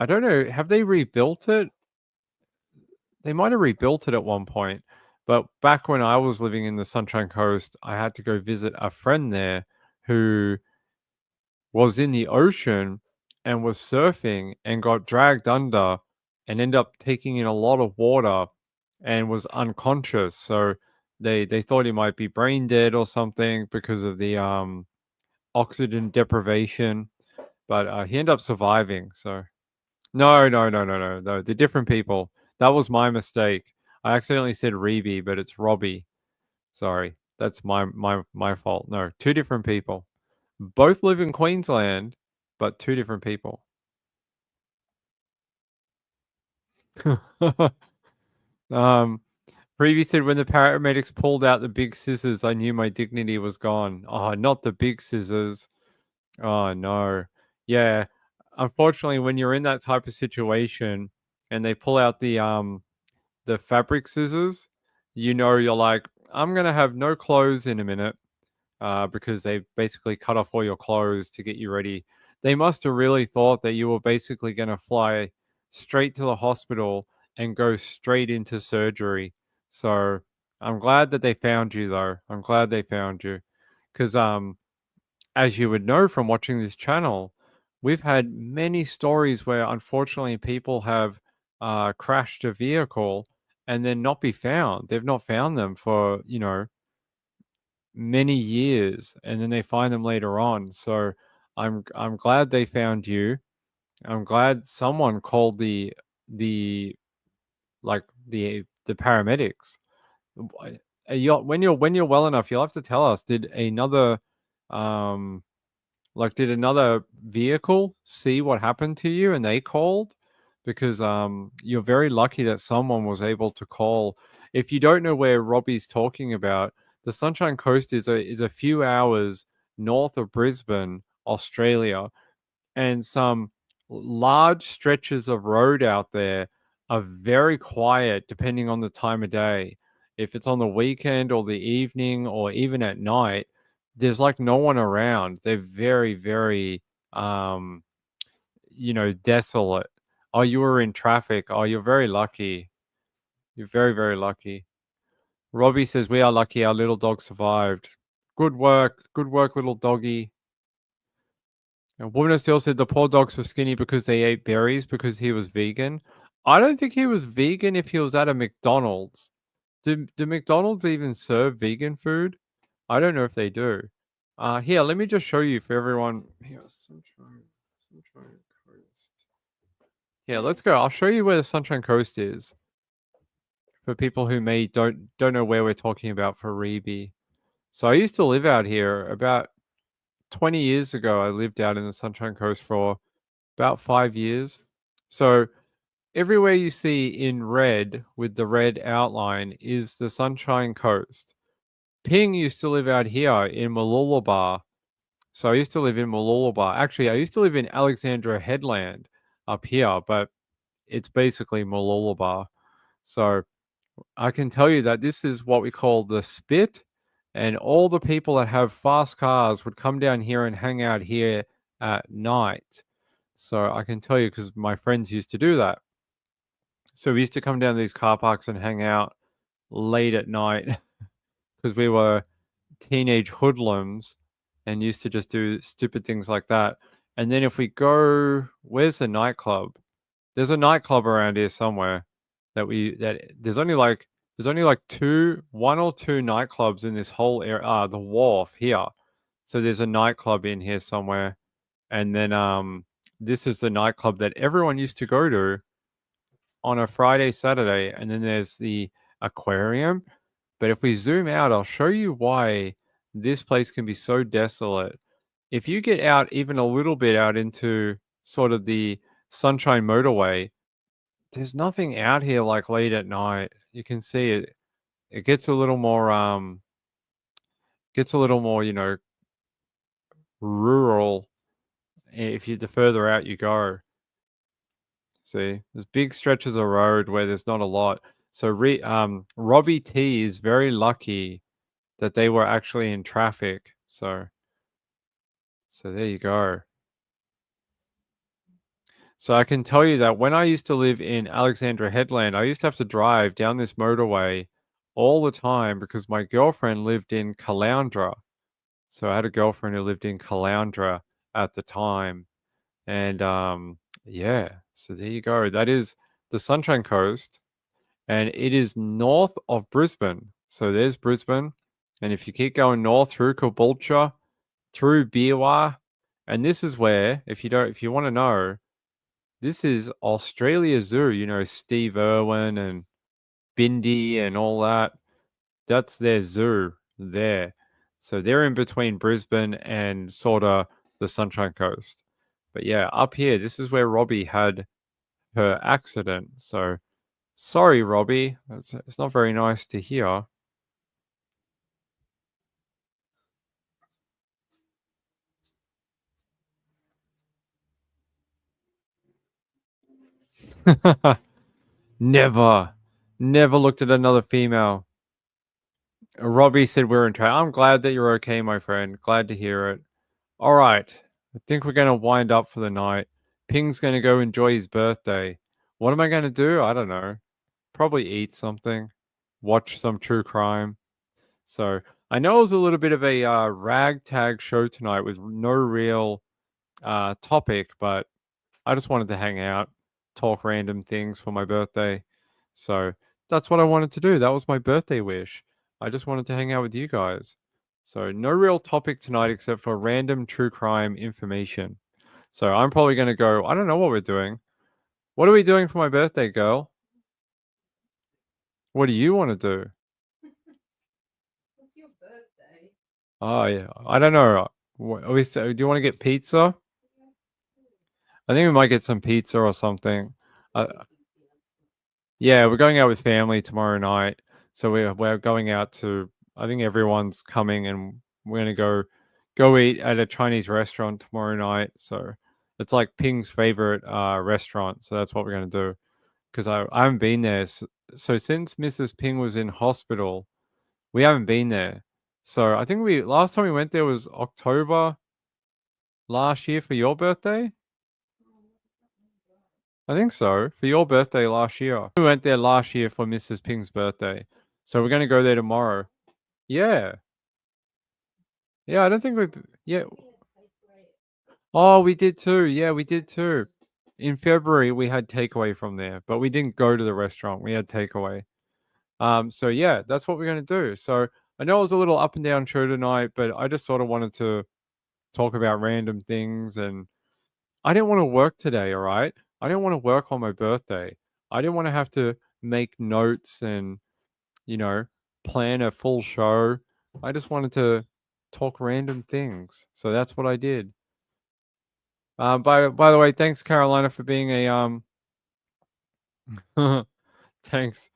Speaker 2: don't know. Have they rebuilt it? They might have rebuilt it at one point, but back when I was living in the Sunshine Coast, I had to go visit a friend there who was in the ocean and was surfing and got dragged under and ended up taking in a lot of water and was unconscious. So they thought he might be brain dead or something because of the oxygen deprivation, but he ended up surviving. So no, they're different people. That was my mistake. I accidentally said Reby, but it's Robbie. Sorry, that's my fault. No, two different people. Both live in Queensland, but two different people. Preview said when the paramedics pulled out the big scissors, I knew my dignity was gone. Oh, not the big scissors. Oh no. Yeah. Unfortunately, when you're in that type of situation and they pull out the fabric scissors, you're like, I'm gonna have no clothes in a minute, because they basically cut off all your clothes to get you ready. They must have really thought that you were basically gonna fly straight to the hospital and go straight into surgery. So I'm glad that they found you, though. I'm glad they found you, because as you would know from watching this channel, we've had many stories where unfortunately people have crashed a vehicle and then not be found. They've not found them for, many years, and then they find them later on. So I'm glad they found you. I'm glad someone called the like the paramedics. When you're well enough, you'll have to tell us. Did another vehicle see what happened to you and they called? Because you're very lucky that someone was able to call. If you don't know where Robbie's talking about, the Sunshine Coast is a few hours north of Brisbane, Australia, and some large stretches of road out there are very quiet depending on the time of day. If it's on the weekend or the evening or even at night, there's like no one around. They're very, very desolate. Oh, you were in traffic. Oh, you're very lucky. You're very, very lucky. Robbie says, we are lucky our little dog survived. Good work. Good work, little doggy. And Woman Still said the poor dogs were skinny because they ate berries because he was vegan. I don't think he was vegan if he was at a McDonald's. Do McDonald's even serve vegan food? I don't know if they do. Here, let me just show you for everyone. Here, Sunshine Coast. Yeah, let's go. I'll show you where the Sunshine Coast is. For people who don't know where we're talking about for Reby. So I used to live out here about 20 years ago. I lived out in the Sunshine Coast for about 5 years. So everywhere you see in red with the red outline is the Sunshine Coast. Ping used to live out here in Mooloolaba. So I used to live in Mooloolaba. Actually, I used to live in Alexandra Headland up here, but it's basically Mooloolaba. So I can tell you that this is what we call the Spit, and all the people that have fast cars would come down here and hang out here at night. So I can tell you because my friends used to do that. So we used to come down to these car parks and hang out late at night because we were teenage hoodlums and used to just do stupid things like that. And then if we go, where's the nightclub? There's a nightclub around here somewhere there's only like one or two nightclubs in this whole area. The Wharf here. So there's a nightclub in here somewhere. And then this is the nightclub that everyone used to go to on a Friday, Saturday. And then there's the aquarium. But if we zoom out, I'll show you why this place can be so desolate. If you get out even a little bit out into sort of the Sunshine Motorway, there's nothing out here like late at night. You can see it. It gets a little more rural if the further out you go. See, there's big stretches of road where there's not a lot. So Robbie T is very lucky that they were actually in traffic. So there you go. So I can tell you that when I used to live in Alexandra Headland, I used to have to drive down this motorway all the time because my girlfriend lived in Caloundra. So I had a girlfriend who lived in Caloundra at the time. And yeah, so there you go. That is the Sunshine Coast. And it is north of Brisbane. So there's Brisbane. And if you keep going north through Caboolture, through Beerwah, and this is where, if you want to know, this is Australia Zoo. Steve Irwin and Bindi and all that. That's their zoo there. So they're in between Brisbane and sort of the Sunshine Coast. But yeah, up here, this is where Robbie had her accident. So sorry, Robbie. It's not very nice to hear. Never looked at another female. Robbie said we're in traffic. I'm glad that you're okay, my friend. Glad to hear it. All right. I think we're going to wind up for the night. Ping's going to go enjoy his birthday. What am I going to do? I don't know. Probably eat something. Watch some true crime. So I know it was a little bit of a ragtag show tonight with no real topic, but I just wanted to hang out, talk random things for my birthday. So That's what I wanted to do. That was my birthday wish. I just wanted to hang out with you guys. So no real topic tonight except for random true crime information. So I'm probably going to go. I don't know what we're doing. What are we doing for my birthday, girl? What do you want to do?
Speaker 3: What's your birthday?
Speaker 2: Oh yeah, I don't know. Do you want to get pizza? I think we might get some pizza or something. Yeah, we're going out with family tomorrow night. So we're going out to. I think everyone's coming, and we're gonna go eat at a Chinese restaurant tomorrow night. So it's like Ping's favorite restaurant. So that's what we're gonna do. Because I haven't been there. So since Mrs. Ping was in hospital, we haven't been there. So I think we last time we went there was October last year for your birthday. I think so. For your birthday last year. We went there last year for Mrs. Ping's birthday. So we're going to go there tomorrow. Yeah. Yeah, I don't think we've... Yeah. Oh, we did too. Yeah, we did too. In February, we had takeaway from there, but we didn't go to the restaurant. We had takeaway. So yeah, that's what we're going to do. So I know it was a little up and down show tonight, but I just sort of wanted to talk about random things, and I didn't want to work today, all right? I didn't want to work on my birthday. I didn't want to have to make notes and, you know, plan a full show. I just wanted to talk random things. So that's what I did. By the way, thanks Carolina for being a thanks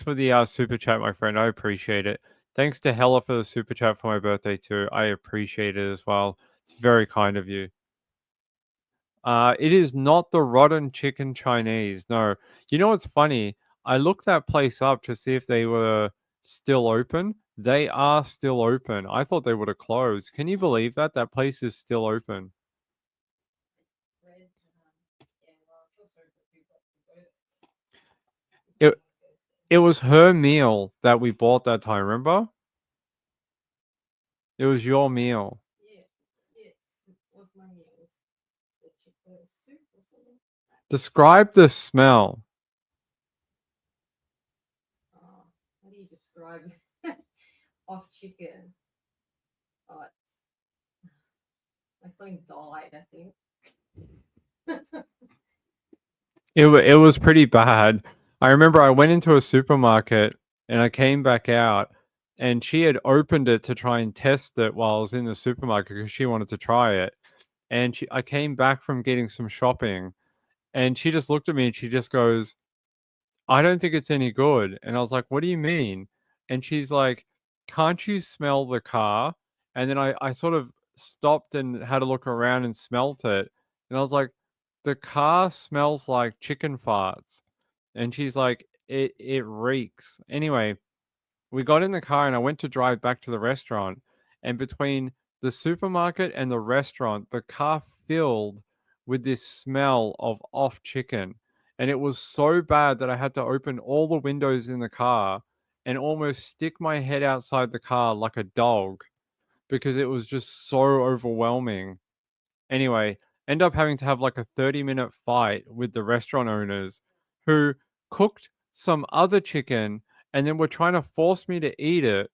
Speaker 2: for the super chat, my friend. I appreciate it. Thanks to Hella for the super chat for my birthday too. I appreciate it as well. It's very kind of you. It is not the Rotten Chicken Chinese. No. You know what's funny? I looked that place up to see if they were still open. They are still open. I thought they would have closed. Can you believe that? That place is still open. It was her meal that we bought that time, remember? It was your meal. Describe the smell.
Speaker 3: How do you describe off chicken? Oh, it's like something died, I think.
Speaker 2: It was pretty bad. I remember I went into a supermarket and I came back out, and she had opened it to try and test it while I was in the supermarket because she wanted to try it. And I came back from getting some shopping, and she just looked at me and she just goes, "I don't think it's any good." And I was like, "What do you mean?" And she's like, "Can't you smell the car?" And then I sort of stopped and had a look around and smelt it. And I was like, "The car smells like chicken farts." And she's like, it reeks. Anyway, we got in the car and I went to drive back to the restaurant. And between the supermarket and the restaurant, the car filled with this smell of off chicken. And it was so bad that I had to open all the windows in the car and almost stick my head outside the car like a dog because it was just so overwhelming. Anyway, end up having to have like a 30-minute fight with the restaurant owners who cooked some other chicken and then were trying to force me to eat it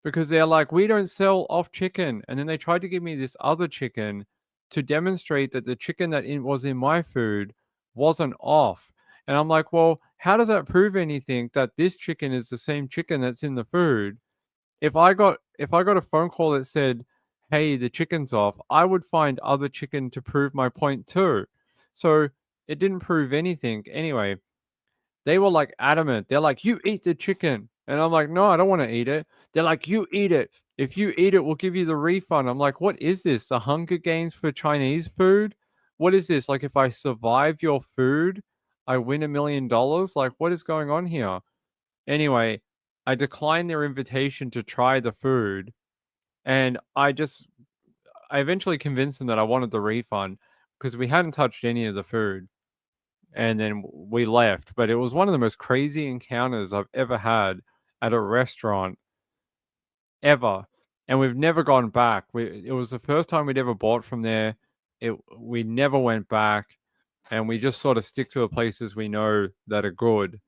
Speaker 2: because they're like, "We don't sell off chicken." And then they tried to give me this other chicken to demonstrate that the chicken that was in my food wasn't off. And I'm like, "Well, how does that prove anything that this chicken is the same chicken that's in the food?" If I got a phone call that said, "Hey, the chicken's off," I would find other chicken to prove my point too. So it didn't prove anything. Anyway, they were like adamant. They're like, "You eat the chicken." And I'm like, "No, I don't want to eat it." They're like, "You eat it. If you eat it, we'll give you the refund." I'm like, "What is this? The Hunger Games for Chinese food? What is this? Like, if I survive your food, I win $1 million? Like, what is going on here?" Anyway, I declined their invitation to try the food. And I eventually convinced them that I wanted the refund because we hadn't touched any of the food. And then we left. But it was one of the most crazy encounters I've ever had at a restaurant ever. And we've never gone back. It was the first time we'd ever bought from there. We never went back. And we just sort of stick to the places we know that are good.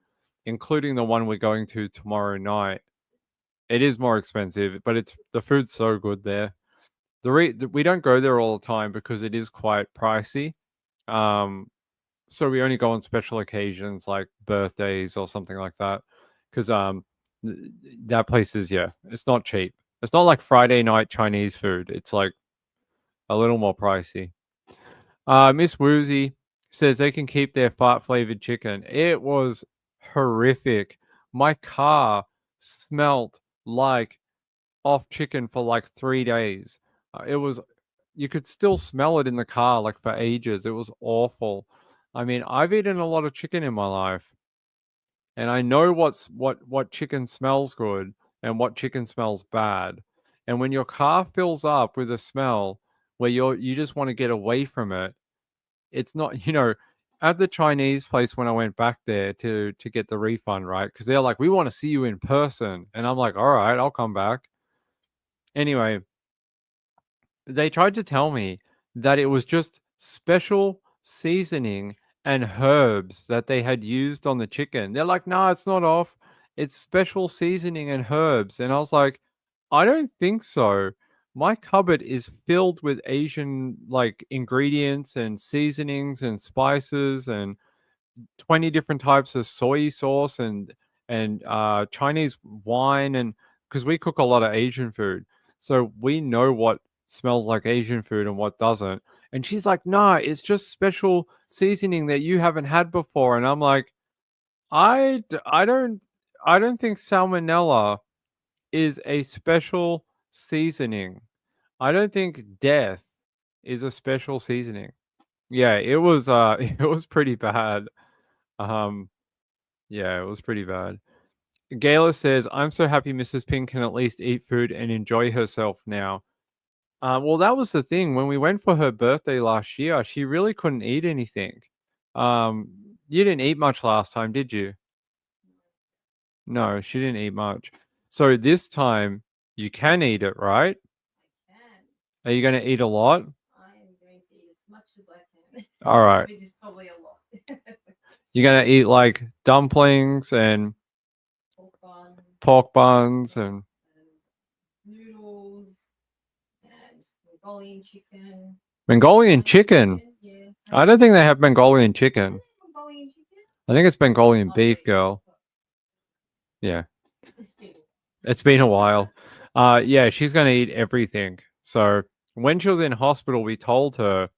Speaker 2: including the one we're going to tomorrow night, it is more expensive, but the food's so good there. We don't go there all the time because it is quite pricey. Um, so we only go on special occasions like birthdays or something like that. Because that place is it's not cheap. It's not like Friday night Chinese food. It's like a little more pricey. Miss Woozy says they can keep their fart flavored chicken. It was horrific. My car smelt like off chicken for like 3 days. You could still smell it in the car like for ages. It was awful. I mean, I've eaten a lot of chicken in my life, and I know what chicken smells good and what chicken smells bad. And when your car fills up with a smell where you just want to get away from it, it's not, at the Chinese place when I went back there to get the refund, right? Because they're like, we want to see you in person. And I'm like, all right, I'll come back. Anyway, they tried to tell me that it was just special seasoning and herbs that they had used on the chicken. They're like, no, it's not off. It's special seasoning and herbs. And I was like, I don't think so. My cupboard is filled with Asian like ingredients and seasonings and spices and 20 different types of soy sauce and Chinese wine, and because we cook a lot of Asian food, so we know what smells like Asian food and what doesn't. And she's like, "No, it's just special seasoning that you haven't had before." And I'm like, I don't think salmonella is a special seasoning. I don't think death is a special seasoning. Yeah, it was it was pretty bad. Um yeah, it was pretty bad. Gayla says, I'm so happy Mrs. Pink can at least eat food and enjoy herself now. Well, that was the thing. When we went for her birthday last year, she really couldn't eat anything. Um, you didn't eat much last time, did you? No, she didn't eat much. So this time you can eat it, right? Are you going to eat a lot?
Speaker 8: I am going to eat as much as I can.
Speaker 2: All right.
Speaker 8: Which is probably a lot.
Speaker 2: You're going to eat like dumplings and pork buns and
Speaker 8: noodles and Mongolian chicken.
Speaker 2: Mongolian chicken.
Speaker 8: Yeah.
Speaker 2: I don't think they have Mongolian chicken.
Speaker 8: Mongolian chicken?
Speaker 2: I think it's Mongolian beef, girl. Yeah. It's been a while. Yeah, she's going to eat everything. So when she was in hospital, we told her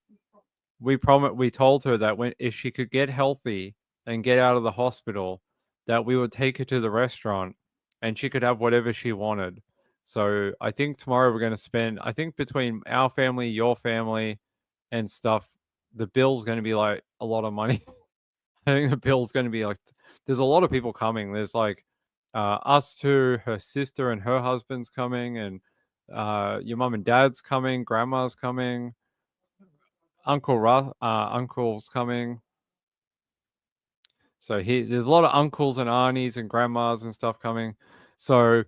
Speaker 2: that if she could get healthy and get out of the hospital, that we would take her to the restaurant and she could have whatever she wanted. So I think tomorrow we're going to spend, I think between our family, your family, and stuff, the bill's going to be like a lot of money. I think the bill's going to be like, there's a lot of people coming. There's like us two, her sister and her husband's coming, and your mum and dad's coming, grandma's coming, uncle's coming. So there's a lot of uncles and aunties and grandmas and stuff coming. So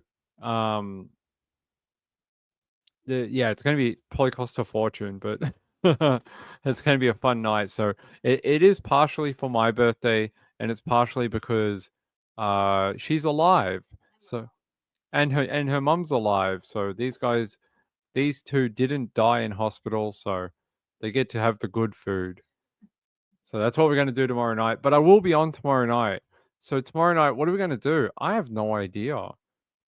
Speaker 2: it's going to be probably cost a fortune, but it's going to be a fun night. So it is partially for my birthday, and it's partially because she's alive. So and her mum's alive. So these two didn't die in hospital, so they get to have the good food. So that's what we're going to do tomorrow night. But I will be on tomorrow night. So tomorrow night, what are we going to do? I have no idea.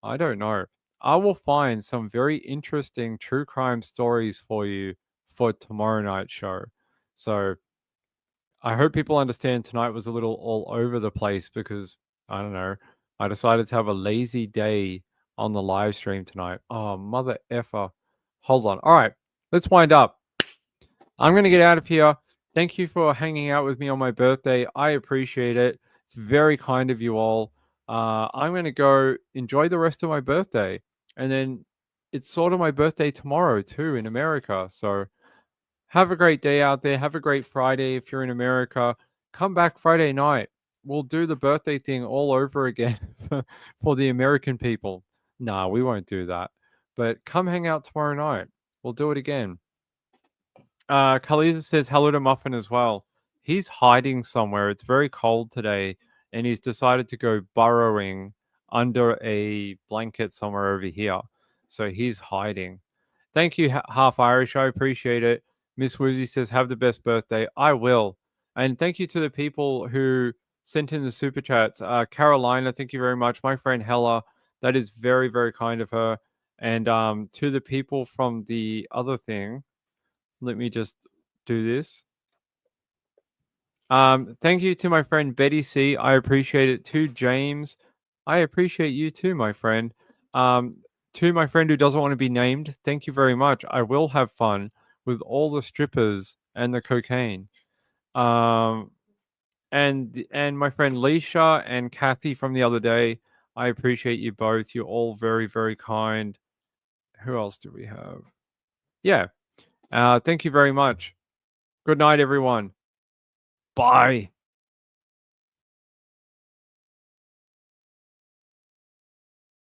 Speaker 2: I don't know. I will find some very interesting true crime stories for you for tomorrow night's show. So I hope people understand tonight was a little all over the place because, I don't know, I decided to have a lazy day on the live stream tonight. Oh, mother effer. Hold on. All right, let's wind up. I'm going to get out of here. Thank you for hanging out with me on my birthday. I appreciate it. It's very kind of you all. I'm going to go enjoy the rest of my birthday. And then it's sort of my birthday tomorrow too in America. So have a great day out there. Have a great Friday if you're in America. Come back Friday night. We'll do the birthday thing all over again for the American people. Nah, we won't do that. But come hang out tomorrow night. We'll do it again. Khaliza says hello to Muffin as well. He's hiding somewhere. It's very cold today and he's decided to go burrowing under a blanket somewhere over here. So he's hiding. Thank you, Half Irish. I appreciate it. Miss Woozy says, have the best birthday. I will. And thank you to the people who sent in the super chats. Carolina, thank you very much. My friend Hella, that is very, very kind of her. And to the people from the other thing, let me just do this. Thank you to my friend Betty C. I appreciate it. To James, I appreciate you too, my friend. To my friend who doesn't want to be named, thank you very much. I will have fun with all the strippers and the cocaine. And my friend Leisha and Kathy from the other day, I appreciate you both. You're all very, very kind. Who else do we have? Yeah. Thank you very much. Good night, everyone. Bye.